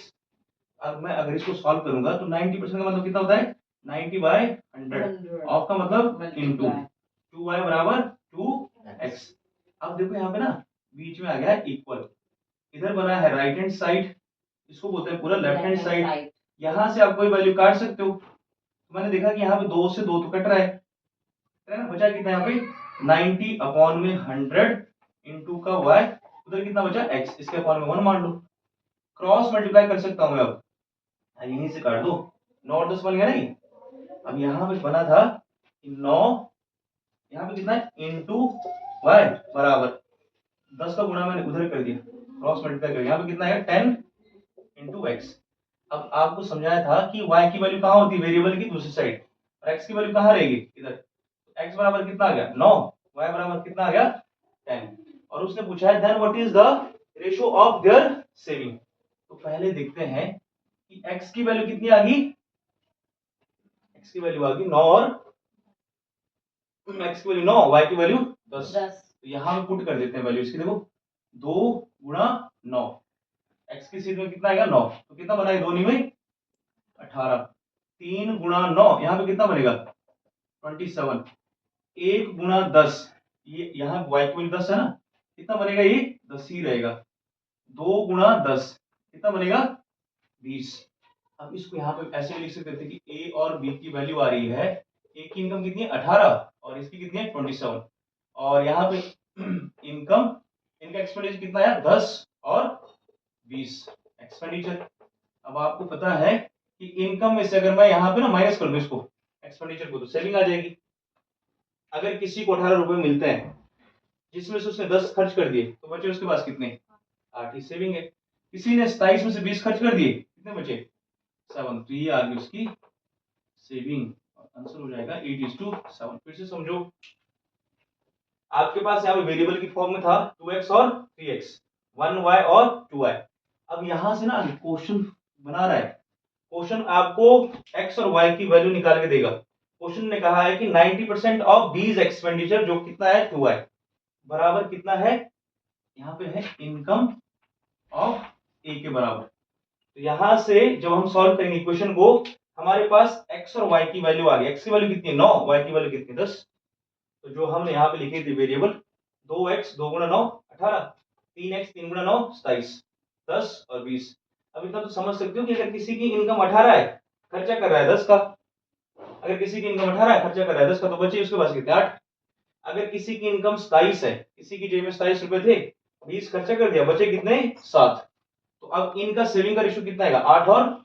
अब मैं अगर इसको सॉल्व करूंगा तो 90% का मतलब कितना होता है 90/100, ऑफ का मतलब इनटू 2y बराबर 2x। अब देखो यहाँ पे ना बीच में आ गया इक्वल, इधर बना है राइट हैंड साइड, इसको बोलते हैं पूरा लेफ्ट हैंड साइड, यहाँ से आप कोई वैल्यू काट सकते हो। तो मैंने देखा कि यहाँ पे 2 से 2 तो कट रहा है ना, बचा कितना यहाँ पे 90/100 इंटू का y, उधर कितना बचा x, इसके अपॉन में 1 मान लो, क्रॉस मल्टीप्लाई कर सकता हूं मैं। अब यहीं से काट दो, 9 और 10 बन गया नहीं। अब यहाँ पे बना था 9, यहाँ पे कितना है इंटू y बराबर 10 का गुणा मैंने उधर कर दिया, क्रॉस मल्टीप्लाई कर, यहाँ पे कितना है 10 इंटू x। अब आपको समझाया था कि y की वैल्यू कहाँ होती है वेरिएबल की दूसरी साइड, और x की वैल्यू कहाँ रहेगी इधर, x बराबर कितना आ गया 9, y बराबर कितना आ गया 10, और उसने पूछा है then what is the ratio of their saving. तो पहले देखते हैं कि x की वैल्यू कितनी आ गई, x की वैल्यू आ गई 9, और x की वैल्यू 9, y की वैल्यू 10। तो यहां पे पुट कर देते हैं वैल्यू इसकी, देखो 2 गुणा 9, x की सीध में कितना आएगा 9, तो कितना बना 2 में 18, 3 गुणा 9 यहाँ पे कितना बनेगा 27, 1 गुणा 10, ये यहाँ y की वैल्यू 10 है ना, कितना बनेगा ये 10 ही रहेगा, 2 गुणा 10 कितना बनेगा 20। अब इसको यहाँ पे ऐसे भी लिख सकते थे कि a और b की वैल्यू आ रही है, a की इनकम कितनी है 18 और इसकी कितनी है 27, और यहाँ पे इनकम, इनका एक्सपेंडिचर कितना है 10 और 20 एक्सपेंडिचर। अब आपको पता है कि इनकम में से अगर मैं यहाँ पे ना माइनस कर दूं इसको एक्सपेंडिचर को, तो सेविंग आ जाएगी। अगर किसी को 18 रुपए मिलते हैं जिसमें से उसने 10 खर्च कर दिए, तो बचे उसके पास कितने 8 ही सेविंग है। किसी ने 27 में से 20 खर्च कर दिए, कितने बचे 7, तो ये आ गई उसकी सेविंग, आंसर हो जाएगा 8:7। फिर से समझो, आपके पास यहाँ पे वेरिएबल की फॉर्म में था 2x और 3x, 1y और 2y। अब यहां से ना क्वेश्चन बना रहा है, क्वेश्चन आपको x और y की वैल्यू निकाल के देगा। क्वेश्चन ने कहा है कि 90% ऑफ बीज एक्सपेंडिचर, जो कितना है 2y बराबर कितना है, यहाँ पे है इनकम ऑफ ए के बराबर। तो यहां से जब हम सॉल्व करेंगे इक्वेशन को, हमारे पास x और y की वैल्यू आ गई, x की वैल्यू कितनी है 9, y की वैल्यू कितनी 10। तो जो हमने यहाँ पे लिखी थी वेरिएबल 2x 2 गुणा 9 18, 3x 3 गुणा 9 27, 10 और 20। अब इतना तो समझ सकते हो कि अगर किसी की इनकम 18 है, खर्चा कर रहा है 10 का, अगर किसी की इनकम 18 है, खर्चा कर रहा है 10 का, तो बचे उसके पास कितने 8। अगर किसी की इनकम 27 है, किसी की जेब में 27 रुपए थे, 20 खर्चा कर दिया, बचे कितने 7। तो अब इनका सेविंग का रेशियो कितना आएगा 8 और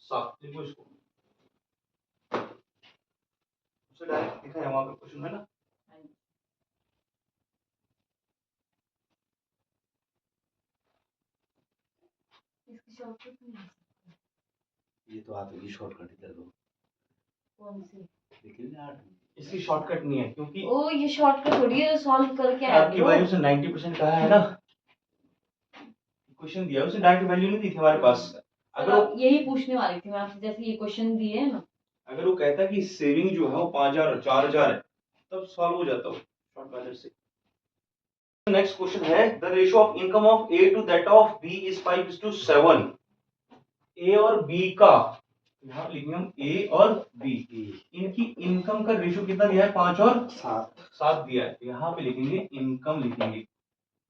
7। देखो इसको डायरेक्ट दिखा है वहां पे क्वेश्चन है ना। हाँ जी। इसकी शॉर्टकट नहीं है। ये तो आते ही शॉर्टकट इधर दो कौन सी? लेकिन 8 इसकी शॉर्टकट नहीं है क्योंकि ओ ये शॉर्टकट थोड़ी है, सॉल्व करके आया आपकी वैल्यू से 90% कहा है ना, क्वेश्चन दिया उसने डायरेक्ट वैल्यू नहीं दी थी हमारे पास। अगर वो यही पूछने वाली थी मैं आपसे, जैसे ये क्वेश्चन दिए है ना, अगर वो कहता कि सेविंग जो है वो 5000 और 4000 है तब सॉल्व हो जाता वो शॉर्ट मेथड से। नेक्स्ट क्वेश्चन है the ratio of income of A to that of B is 5:7। A और बी का, यहाँ लिखेंगे हम ए और बी, इनकी इनकम का रेशियो कितना दिया है 5 और 7 दिया है। यहाँ पे लिखेंगे इनकम, लिखेंगे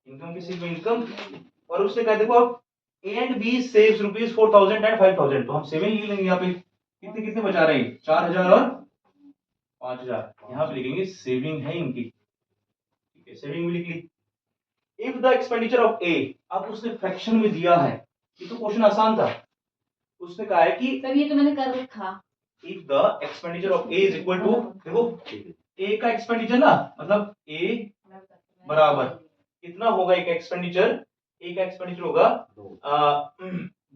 इनकम किसी को इनकम, और उसने कहा देखो अब A and B saves rupees 4000 and 5000, तो हम सेविंग लिख लेंगे यहाँ पे कितने कितने बचा रहे हैं 4000 और 5000, यहाँ पे लिखेंगे सेविंग है इनकी, ठीक है सेविंग भी लिख ली। इफ द एक्सपेंडिचर ऑफ ए, अब उसने फ्रैक्शन में दिया है, ये तो क्वेश्चन आसान था, उसने कहा है कि तब ये तो मैंने कर रखा। If the expenditure of A is equal to, देखो ए का एक्सपेंडिचर ना मतलब ए बराबर कितना होगा एक एक्सपेंडिचर, ए का एक्सपेंडिचर होगा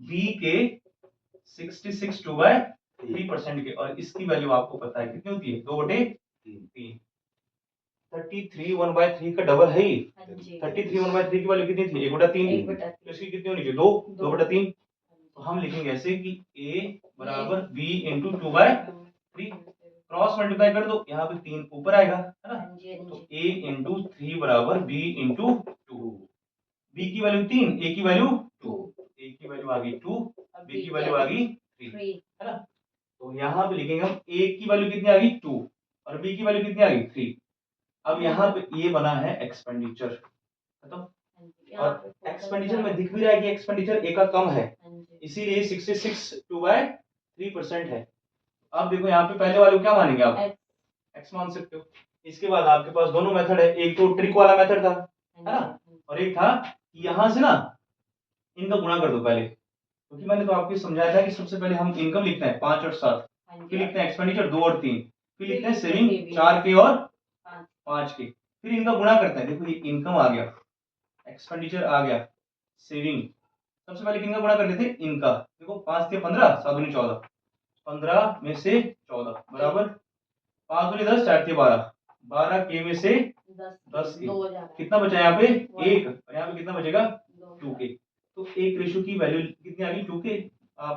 बी के 66/3% के, और इसकी वैल्यू आपको पता है कितनी होती है 2/3। 33 1/3 का डबल है ही, 33 1/3 की वैल्यू कितनी थी 1/3, तो इसकी कितनी होनी चाहिए 2/3। तो हम लिखेंगे ऐसे कि a बराबर b इंटू 2/3, क्रॉस मल्टीप्लाई कर दो, यहाँ पे 3 ऊपर आएगा है ना, तो a इंटू 3 बराबर b इंटू 2। b की वैल्यू 3, a की वैल्यू 2, a की वैल्यू आ गई 2, b की वैल्यू आ गई 3 है ना। तो यहाँ पे लिखेंगे हम a की वैल्यू कितनी आ गई 2 और b की वैल्यू कितनी आ गई 3। अब यहाँ पे ये बना है एक्सपेंडिचर, खत्म। और एक्सपेंडिचर में दिख भी रहा है कि एक्सपेंडिचर ए का कम है, इसीलिए 66/3% है। अब देखो यहाँ पे पहले वाले क्या मानेंगे आप, एक्स मान सकते हो। इसके बाद आपके पास दोनों मेथड है, एक तो ट्रिक वाला मेथड था है ना, और एक था कि यहाँ से ना इनका गुणा कर दो पहले, क्योंकि मैंने तो आपको समझाया था कि सबसे पहले हम इनकम लिखते हैं 5 और 7, फिर लिखते हैं एक्सपेंडिचर 2 और 3, फिर लिखते हैं सेविंग 4 के और 5 के, फिर इनका गुणा करते हैं। देखो ये इनकम आ गया, एक्सपेंडिचर आ गया, सेविंग, सबसे पहले किनका गुणा कर देते हैं इनका। देखो 5 × 15 7 × 14, 15 में से 14 बराबर 5 × 10 4 × 12, 12 के में से 10 के, कितना बचा यहाँ पे 1, और यहाँ पे कितना बचेगा 2 के। तो एक रेशियो की वैल्यू कितनी आ गई 2 के।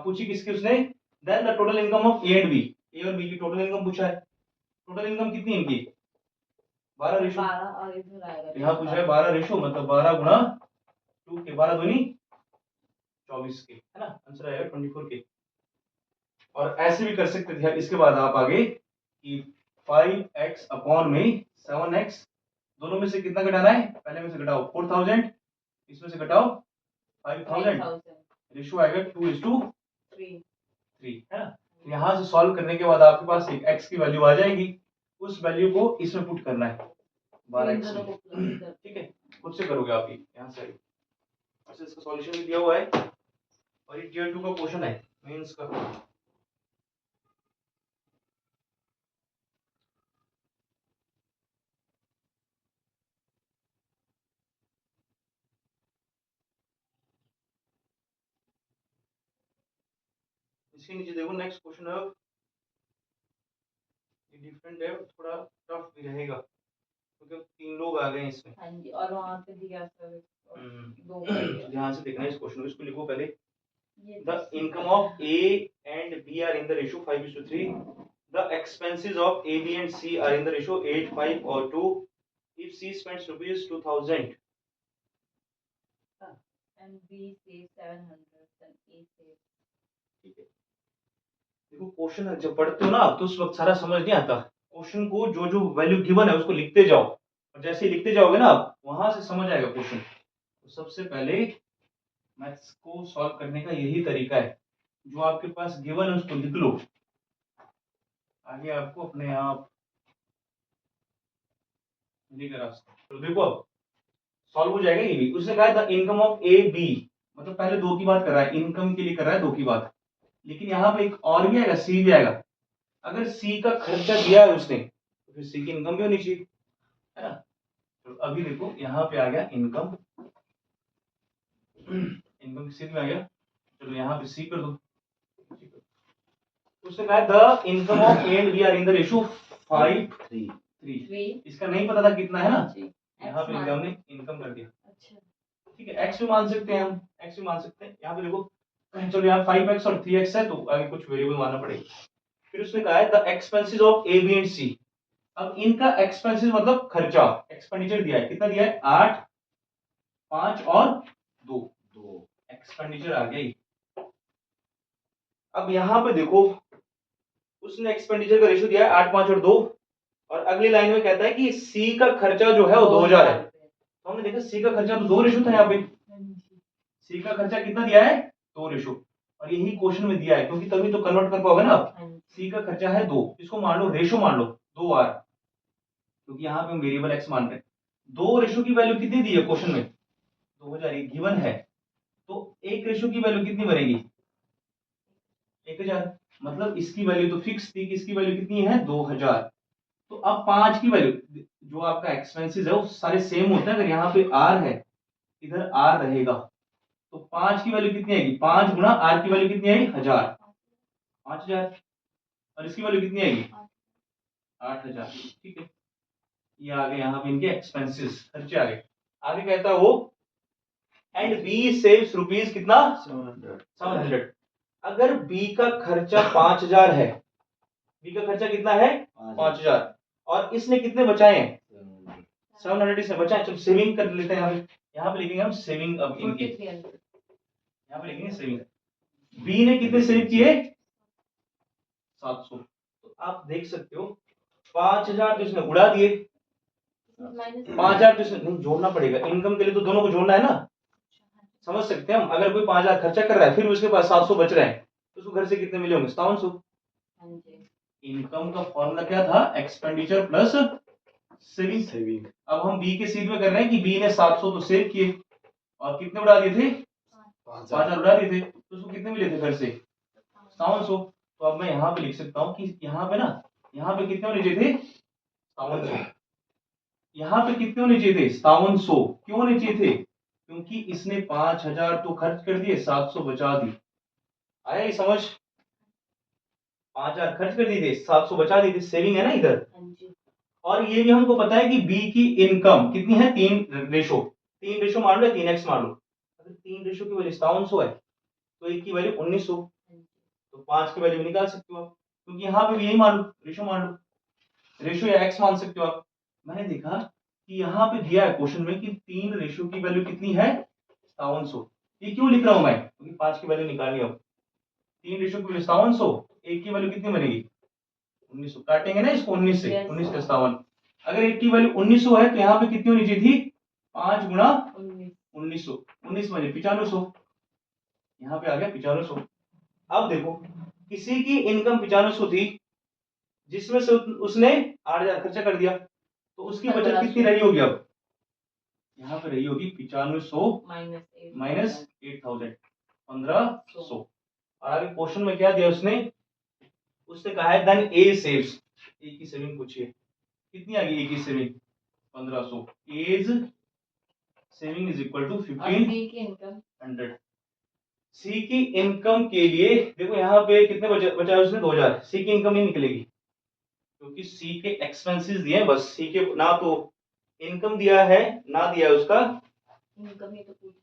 पूछी किसकी उसने, then the total income of A and B, A और बी की टोटल इनकम पूछा है, टोटल इनकम कितनी है इनकी 12 रेशियो, यहाँ पूछा है 12 रेशियो, मतलब 12 गुणा 2 के, 12 दूनी 24 के है ना, आंसर आएगा 24 के। और ऐसे भी कर सकते थे। इसके बाद आप आगे कि 5x अपॉन में 7x, दोनों में से कितना घटाना है, पहले में से घटाओ 4000, इसमें से घटाओ 5000, रेशियो आएगा 2:3 है ना। यहाँ से सॉल्व करने के बाद आपके पास एक x की वैल्यू आ जाएगी, उस वैल्यू को इसमें पुट करना है 12x में, ठीक है खुद से करोगे आप ये यहाँ से। अच्छा इसका सॉल्यूशन भी दिया हुआ है, और ये टियर 2 का क्वेश्चन है मेंस का। इसके नीचे देखो नेक्स्ट क्वेश्चन है, ये डिफरेंट है, थोड़ा टफ भी रहेगा क्योंकि 3 लोग आ गए हैं इसमें। हाँ जी, और वहाँ पे दिया सर ध्यान से देखना है इस क्वेश्चन को, इसको लिखो पहले। The income of A and B are in the ratio 5:3, the expenses of A B and C are in the ratio 8 5 और 2, if C spends rupees 2000 and B saves 700 and A saves, ठीक है। देखो question जब पढ़ते हो ना आप तो उस वक्त सारा समझ नहीं आता, क्वेश्चन को जो जो वैल्यू गिवन है उसको लिखते जाओ, और जैसे ही लिखते जाओगे ना आप वहां से समझ आएगा क्वेश्चन। तो सबसे पहले मैथ्स को सॉल्व करने का यही तरीका है, जो आपके पास गिवन है उसको लिख लो, आगे आपको अपने आप नहीं का रास्ता। तो देखो अब सॉल्व हो जाएगा ये भी। उसने कहा the income of A B, मतलब पहले दो की बात कर रहा है, इनकम के लिए कर रहा है दो की बात, लेकिन यहाँ पे एक और भी आएगा, सी भी आएगा। अगर सी का खर्चा दिया है उसने तो फिर सी की इनकम भी होनी चाहिए, है ना। तो अभी देखो यहाँ पे आ गया इनकम, इनकम सी में आ गया। चलो यहाँ पे सी कर दो। उसने कहा the income of A and B are in the ratio 5:3। 3 इसका नहीं पता था कितना है ना, जी यहाँ पे मान हमने इनकम कर दिया। अच्छा ठीक है, एक्स भी मान सकते हैं हम, एक्स भी मान सकते हैं। यहाँ पे देखो चलो यहाँ 5x और 3x है तो आगे कुछ वेरिएबल मानना पड़ेगा। फिर उसने कहा है the expenses of A B and C. अब इनका एक्सपेंसेस मतलब खर्चा, एक्सपेंडिचर दिया है, कितना दिया है 8, 5 और 2, एक्सपेंडिचर आ गई। अब यहाँ पे देखो उसने एक्सपेंडिचर का रेशियो दिया है 8, 5 और 2, और अगली लाइन में कहता है कि सी का खर्चा जो है वो 2000 है। तो हमने देखा सी का खर्चा तो 2 रेशियो था यहाँ पे, सी का खर्चा कितना दिया है 2 रेशियो, और यही क्वेश्चन में दिया है क्योंकि तभी तो कन्वर्ट कर पाओगे ना आप। सी का खर्चा है 2, इसको मान लो रेशियो मान लो 2 आर, क्योंकि यहाँ पे हम वेरिएबल एक्स मान रहे हैं। 2 रेशियो की वैल्यू कितनी दी है क्वेश्चन में 2000 ये गिवन है, तो एक रेशियो की वैल्यू कितनी बनेगी 1000, मतलब इसकी वैल्यू तो फिक्स थी कि इसकी वैल्यू कितनी है 2000। तो अब 5 की वैल्यू, जो आपका एक्सपेंसेस है वो सारे सेम होते हैं, अगर यहाँ पे आर है इधर आर रहेगा तो 5 की वैल्यू कितनी आएगी 5 गुना आर की वैल्यू कितनी आएगी 1000, 5000, और इसकी वैल्यू कितनी आएगी 8000। ठीक है, ये आ गए यहाँ पे इनके एक्सपेंसेस, खर्चे आ गए। आगे कहता है वो एंड बी सेव्स रुपीज कितना 700। अगर बी का खर्चा 5000 है, बी का खर्चा कितना है 5000, और इसने कितने बचाए हैं 700 इसने बचाए। चलो सेविंग कर लेते हैं, यहाँ पे लिखेंगे हम सेविंग। अब इनकी यहाँ पे लिखेंगे सेविंग, बी ने कितने सेव किए 700। तो आप देख सकते हो 5000 तो इसने उड़ा दिए, 5000 तो इसने नहीं जोड़ना पड़ेगा, इनकम के लिए तो दोनों को जोड़ना है ना, समझ सकते हैं हम। अगर कोई 5000 खर्चा कर रहा है फिर उसके पास 700 बच रहे हैं तो उसको घर से कितने मिले होंगे 5700। इनकम का फॉर्मूला क्या था एक्सपेंडिचर प्लस सेविंग। अब हम बी के सीध में कर रहे हैं कि बी ने 700 तो सेव किए और कितने उड़ा दिए थे 5000 उड़ा दिए थे, तो उसको कितने मिले थे घर से 5700। तो अब मैं यहाँ पे लिख सकता हूँ कि यहाँ पे ना, यहाँ पे कितने होने चाहिए थे 5700, यहाँ पे कितने होने चाहिए थे 5700। क्यों होने चाहिए थे क्योंकि इसने 5000 तो खर्च कर दिए 700 बचा दी। आया ये समझ, 5000 खर्च कर दिए थे 700 बचा दिए थे, सेविंग है ना इधर। और ये भी हमको पता है कि बी की इनकम कितनी है 3 रेशो, 3 रेशो मान लो 3x मान लो। अगर 3 रेशो की वैल्यू 5700 है तो एक की वैल्यू 1900, तो 5 की वैल्यू निकाल सकते हो आप, क्योंकि यहाँ पे भी यही मान लो रेशो मान लो, रेशो या x मान सकते हो आप। मैंने देखा कि यहाँ पे दिया है क्वेश्चन में कि 3 रेशो की वैल्यू कितनी है 5700। ये क्यों लिख रहा हूं मैं, क्योंकि 5 की वैल्यू निकालनी है। अब 3 रेशो की वैल्यू 5700, एक की वैल्यू कितनी बनेगी 1900, काटेंगे ना इसको 19 से, 19 से 57। अगर एक की वैल्यू 1900 है तो यहाँ पे कितनी होनी चाहिए थी 5 गुना 1900, 19 बने 9500, यहाँ पे आ गया 9500। अब देखो किसी की इनकम 9500 थी जिसमें से उसने 8000 खर्चा कर दिया, तो उसकी बचत कितनी रही होगी अब यहाँ पे रही होगी 9500 माइनस 8000, 1500। और आगे क्वेश्चन में क्या दिया उसने, उसने कहा है देन ए सेव्स, ए की सेविंग पूछिए कितनी आ गई, ए की saving 1500, as saving is equal to 1500। C की इनकम के लिए देखो यहाँ पे कितने बचा उसने 2000, सी की इनकम नहीं निकलेगी क्योंकि सी के एक्सपेंसेस दिए हैं, बस सी के ना तो इनकम दिया है ना दिया है उसका इनकम ही तो पूछी।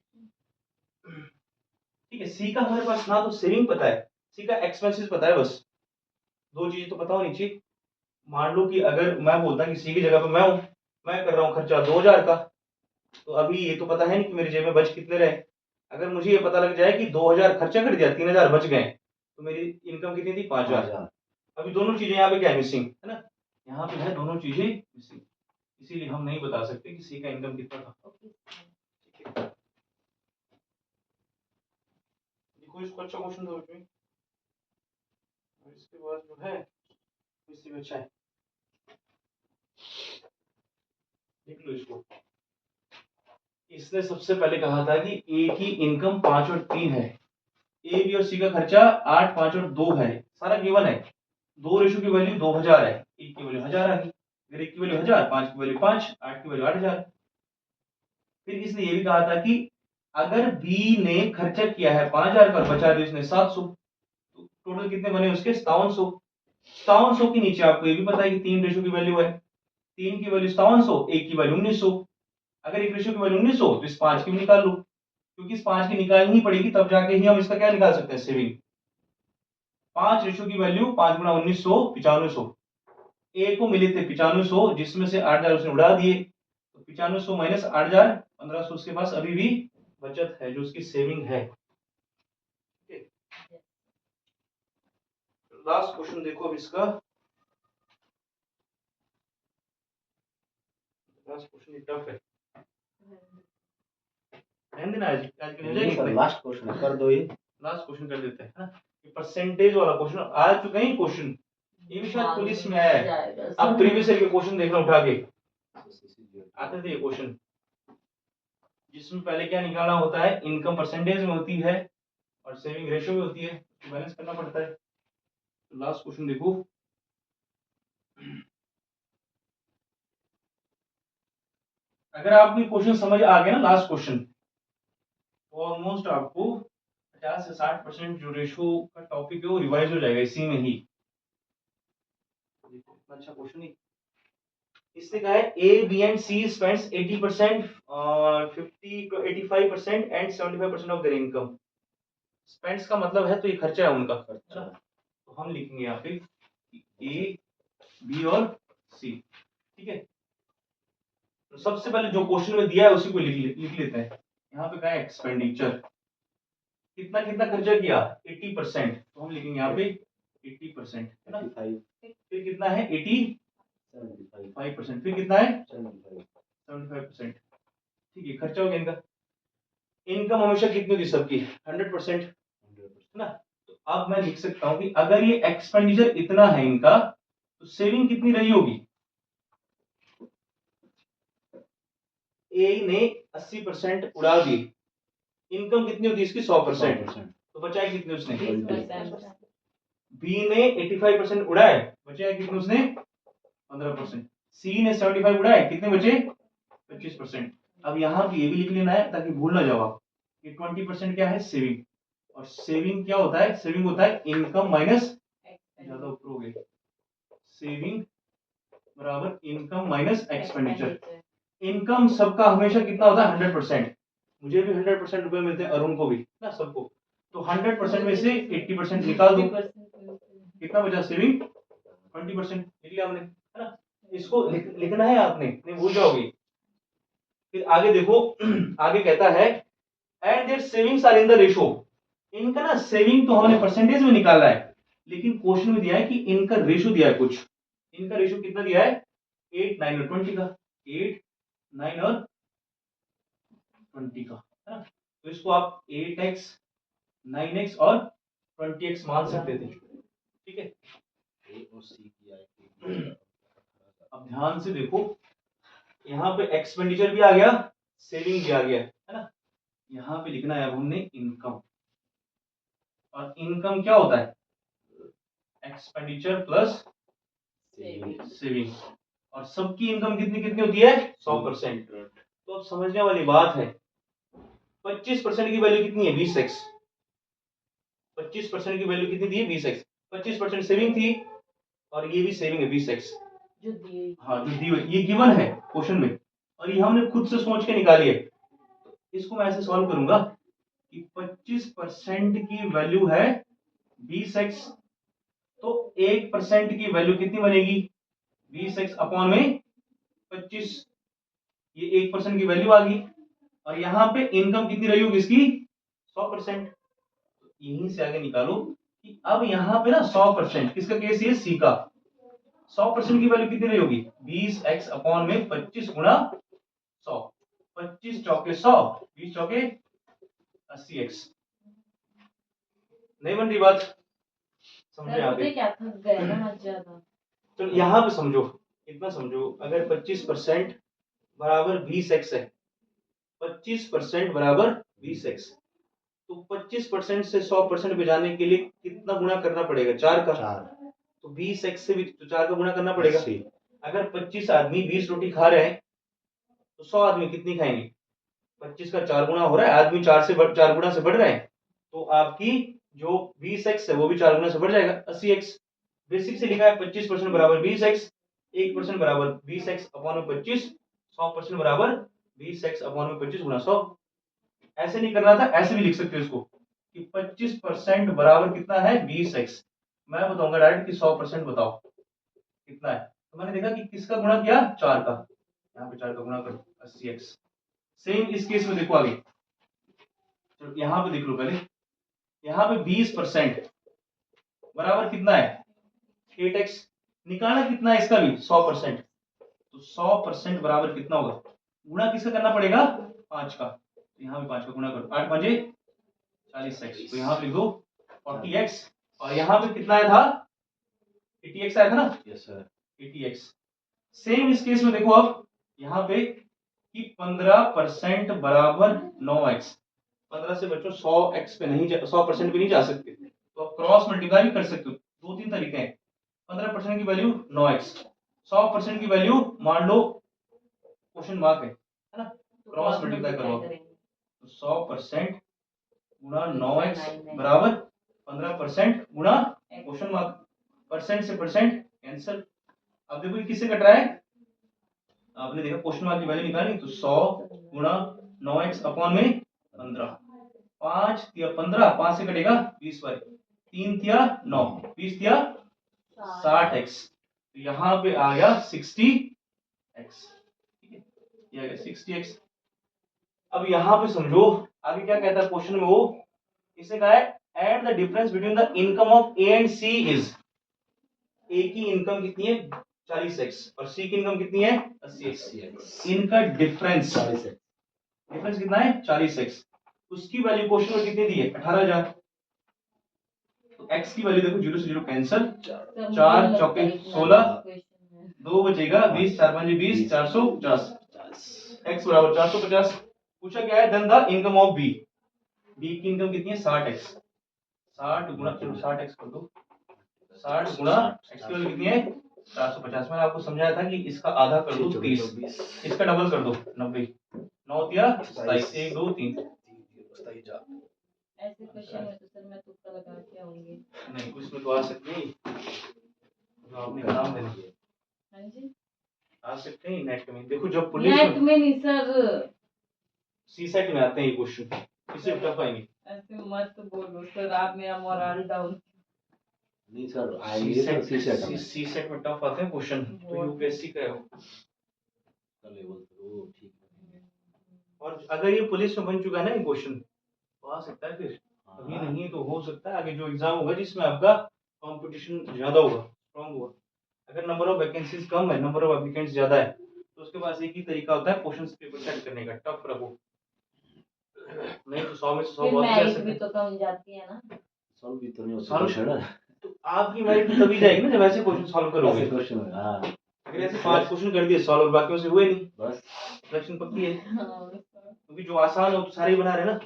ठीक है, सी का हमारे पास ना तो सेविंग पता है, सी का एक्सपेंसेस पता है, बस दो चीजें तो पता होनी चाहिए। मान लो कि अगर मैं बोलता कि सी की जगह पे मैं हूं, मैं कर रहा हूं खर्चा 2000 का, तो अभी ये तो पता है नहीं कि मेरी जेब में बच कितने रहे। अगर मुझे ये पता लग जाए कि 2000 खर्चा कर दिया 3000 बच गए, तो मेरी इनकम कितनी थी 5000। अभी दोनों चीजें यहाँ पे क्या है मिसिंग है ना, यहाँ पे है दोनों चीजें मिसिंग, इसीलिए हम नहीं बता सकते कि सी का इनकम कितना था। ठीक है, देखो इसको अच्छा क्वेश्चन दो इसमें, और इसके बाद जो है इससे भी अच्छा है। लिख लो इसको। इसने सबसे पहले कहा था कि ए की इनकम 5 और 3 है, ए बी और सी का खर्चा 8, 5 और 2 है, सारा गिवन है। 2 रेशो की वैल्यू 2000 है, एक की वैल्यू 1000 आ गई, अगर एक की वैल्यू 1000, 5 की वैल्यू 5, 8 की वैल्यू 8000। फिर इसने ये भी कहा था कि अगर बी ने खर्चा किया है 5000 पर, बचा दिया इसने 700, तो टोटल कितने बने उसके 5700। 5700 के नीचे आपको ये भी पता है कि 3 रेशो की वैल्यू है, 3 की वैल्यू 5700, एक की वैल्यू 1900। अगर एक रेशो की वैल्यू 1900 तो इस 5 की भी निकाल लो, क्योंकि इस 5 की निकालनी पड़ेगी, तब जाके ही हम इसका क्या निकाल सकते हैं, सेविंग। 5 रेशो की वैल्यू 5 गुना 1900, 9500। ए को मिले थे 9500, जिसमें से 8000 उसने उड़ा दिए, तो 9500 माइनस 8000, 1500 उसके पास अभी भी बचत है, जो उसकी सेविंग है। लास्ट क्वेश्चन देखो अब इसका। लास्ट क्वेश्चन टफ है, ध्यान देना, आज आज के हो जाएगी इतने। लास्ट क्वेश्चन कर दो ये। लास्ट क्वेश्चन कर देते हैं ना, ये परसेंटेज वाला क्वेश्चन आ चुका है क्वेश्चन, ये भी शायद पुलिस में आया है। अब प्रीवियस ईयर के क्वेश्चन देखना उठा के, आते थे ये क्वेश्चन, जिसमें पहले क्या निकालना होता है, इनकम परसेंटेज में होती है और सेविंग रेशो में होती है, तो बैलेंस करना पड़ता है। तो लास्ट क्वेश्चन देखो, अगर आपको ये क्वेश्चन समझ आ गया ना, लास्ट क्वेश्चन, तो ऑलमोस्ट आपको 50 से 60% जो रेशो का टॉपिक है वो रिवाइज हो जाएगा इसी में ही। देखो इतना अच्छा क्वेश्चन ही, इसने कहा है A B and C spends 80%, 50 to 85% and 75% of their income. Spends का मतलब है तो ये खर्चा है उनका, है ना। तो हम लिखेंगे यहाँ पे ए बी और सी, ठीक है। तो सबसे पहले जो क्वेश्चन में दिया है उसी को लिख लेते हैं। यहाँ पे क्या है, एक्सपेंडिचर, कितना कितना खर्चा किया, 80%, तो हम लिखेंगे यहाँ पे 80%, है ना। फिर कितना है 85%, फिर कितना है 75%, ठीक है, खर्चा हो गया इनका। इनकम हमेशा कितनी होती सबकी, 100%, है ना। तो अब मैं लिख सकता हूं कि अगर ये एक्सपेंडिचर इतना है इनका, तो सेविंग कितनी रही होगी। ए ने 80% उड़ा दी, इनकम कितनी होती है इसकी 100%, तो बचाए कितने उसने, 20%। बी ने 85% उड़ाए, बचाए कितने उसने 15%, सी ने 75 उड़ाए, कितने बचे 25%। अब यहाँ पे ये भी लिख लेना है ताकि भूल ना जाओ आप, कि 20% क्या है, सेविंग, और सेविंग क्या होता है, सेविंग होता है इनकम माइनस, ज्यादा ऊपर हो गए, सेविंग बराबर इनकम माइनस एक्सपेंडिचर। इनकम सबका हमेशा कितना होता है, 100%। मुझे भी 100% रुपए मिलते हैं, अरुण को भी ना, सबको। तो 100% में से 80% निकाल दो, कितना बचा, सेविंग 20%, लिख लिया हमने, है ना। इसको लिखना है आपने, नहीं भूल जाओगे। फिर आगे देखो, आगे कहता है and their savings are in the ratio. इनका ना सेविंग तो हमने परसेंटेज में निकाला है, लेकिन क्वेश्चन में दिया है कि इनका रेशो दिया है कुछ। इनका रेशो कितना दिया है, 8, 9 और 20 का, 8, 9 और 20 का, है ना। तो इसको आप 8x, 9x और 20x मान सकते थे, ठीक है। अब ध्यान से देखो, यहाँ पे एक्सपेंडिचर भी आ गया, सेविंग भी आ गया, है ना। यहाँ पे लिखना है अब हमने इनकम, और इनकम क्या होता है, एक्सपेंडिचर प्लस सेविंग, और सबकी इनकम कितनी कितनी होती है, 100%। तो अब समझने वाली बात है, 25% की वैल्यू कितनी है, 20x। 25% की वैल्यू कितनी दी है, 20x। 25% सेविंग थी, और ये भी सेविंग है 20x, जो दिए, हाँ जो दी हुई, ये गिवन है क्वेश्चन में, और ये हमने खुद से सोच के निकाली है। इसको मैं ऐसे सॉल्व करूंगा कि 25% की वैल्यू है 20x, तो 1% की वैल्यू कितनी बनेगी, 20x अपॉन में 25, ये 1% की वैल्यू आ गई। और यहाँ पे इनकम कितनी रही होगी इसकी, 100%। यहीं से आगे निकालो कि अब यहाँ पे ना 100%, किसका केस ये, सी का, 100% की वैल्यू कितनी रही होगी, 20x अपॉन में 25 गुना 100, 25 चौके 100, 20 चौके 80x। नहीं बन रही बात, समझे यहाँ पे, क्या थक गए ना आज ज्यादा। तो यहाँ पे समझो, इतना समझो, अगर 25% बराबर 20x है, 25% बराबर 20x। तो 25% से 100% पे जाने के लिए कितना गुना करना पड़ेगा? 4 का। 4 तो 20x से भी तो 4 का गुना करना पड़ेगा। 80 अगर 25 आदमी 20 रोटी खा रहे हैं तो 100 आदमी कितनी खाएंगे? 25 का 4 गुना हो रहा है, आदमी 4 गुना से बढ़ रहे हैं, तो आपकी जो 20x है वो भी 4 गुना से बढ़ जाएगा, 80x। बेसिक से लिखा है 25% बराबर 20x, 1% बराबर 20x अपॉन में 25, 100% बराबर 20x अपॉन में 25 गुना 100। ऐसे नहीं करना था, ऐसे भी लिख सकते हो इसको कि 25% बराबर कितना है? 20x। मैं बताऊंगा डायरेक्ट कि 100% बताओ कितना है। तो मैंने देखा कि किसका गुणा किया? 4 का। यहाँ पे 4 का गुणा करो, 80x। सेम इस केस में देखो आगे, तो यहाँ पे देख लो पहले, यहाँ पे 20% बराबर कितना है? 8x। निकालना कितना है इसका भी? 100%। तो 100% बराबर कितना होगा? गुणा किसका करना पड़ेगा? 5 का। तो यहाँ पे 5 का गुणा करो, 8 5 40x। तो यहाँ पे लिख दो 40x। और यहाँ पे कितना आया था? 80x आया था ना? Yes sir 80x। सेम इस केस में देखो अब यहाँ पे कि 15% बराबर 9x। 15 से बच्चों 100x पे नहीं 100% पे नहीं जा सकते, तो आप क्रॉस मल्टीप्लाई भी कर सकते हो। 2-3 तरीके हैं। 15% की वैल्यू 9x, 100% की वैल्यू मान लो क्वेश्चन मार्क है ना, क्रॉस मल्टीप्लाई करो। तो 100% गुणा 9x बराबर 15% गुणा क्वेश्चन मार्क, परसेंट से परसेंट कैंसिल। अब देखो ये किससे कट रहा है? आपने देखा क्वेश्चन मार्क की वैल्यू निकाली, तो 100 गुणा 9x अपॉन में 15, 5 या 15, 5 से कटेगा 20 बार, 3 या 9, 20 या 60x। तो यहाँ पे आ गया 60x, ठीक है, ये आ गया 60x। अब यहाँ पे समझो आगे क्या कहता है क्वेश्चन में, वो इसने कहा है and the difference between the income of A and C is. A की इनकम कितनी है? 40x और सी की इनकम कितनी है? 80x। इनका डिफरेंस, 40 डिफरेंस कितना है? 40x। उसकी वैल्यू क्वेश्चन में कितनी दी है? 18,000। तो x की वैल्यू देखो 0 से 0 कैंसिल, 4 चौके 16, 2 बचेगा 20, 4 5 20, 450। x बराबर 450। पूछा क्या है? Then the income of B. B की इनकम कितनी है? 60x। 60 गुणा, चलो 60x कर दो, 60 गुणा x की वैल्यू कितनी है? 450। मैंने आपको समझाया था कि इसका आधा कर दो 30, इसका डबल कर दो 90, 9 या 27, 1 2 3। ऐसे क्वेश्चन में तो सर मैं तुक्का लगा के आऊंगी। नहीं उसमें तो आ सकते हैं, जो आपने नाम दे दिया हाँ जी, आ सकते हैं नेट में। देखो जब पुलिस नेट में नहीं सर, सी सेट में आते हैं ये क्वेश्चन, इससे टफ आएंगे। ऐसे मत बोलो सर, आप मेरा मोरल डाउन। नहीं सर आएंगे सर सी सेट में। सी सेट में टफ आते हैं क्वेश्चन, तो यूपीएससी का है। लेवल तो ठीक है। और अगर ये पुलिस में बन चुका है ना ये क्वेश्चन, तो आ सकता है फिर, अभी नहीं तो हो सकता है आगे जो एग्जाम होगा जिसमें आपका कंपटीशन ज्यादा होगा, स्ट्रांग होगा। अगर नंबर ऑफ वैकेंसीज कम है, नंबर ऑफ एप्लीकेंट्स ज्यादा है, तो उसके पास एक ही तरीका होता है क्वेश्चन पेपर सेट करने का, टफ रखो। नहीं तो 100 में से 100 फिर बहुत ही मेरिट जा भी सकते तो कम जाती है ना। सॉल्व भी तो नहीं Solve- होता सर। तो आपकी मेरिट तभी जाएगी ना जब ऐसे क्वेश्चन सॉल्व करोगे। ऐसे क्वेश्चन हां अगर ऐसे 5 क्वेश्चन कर दिए सॉल्व और बाकियों से हुए नहीं, बस सिलेक्शन पक्की है। हाँ, क्योंकि जो आसान हो तो सारे ही बना रहे ना।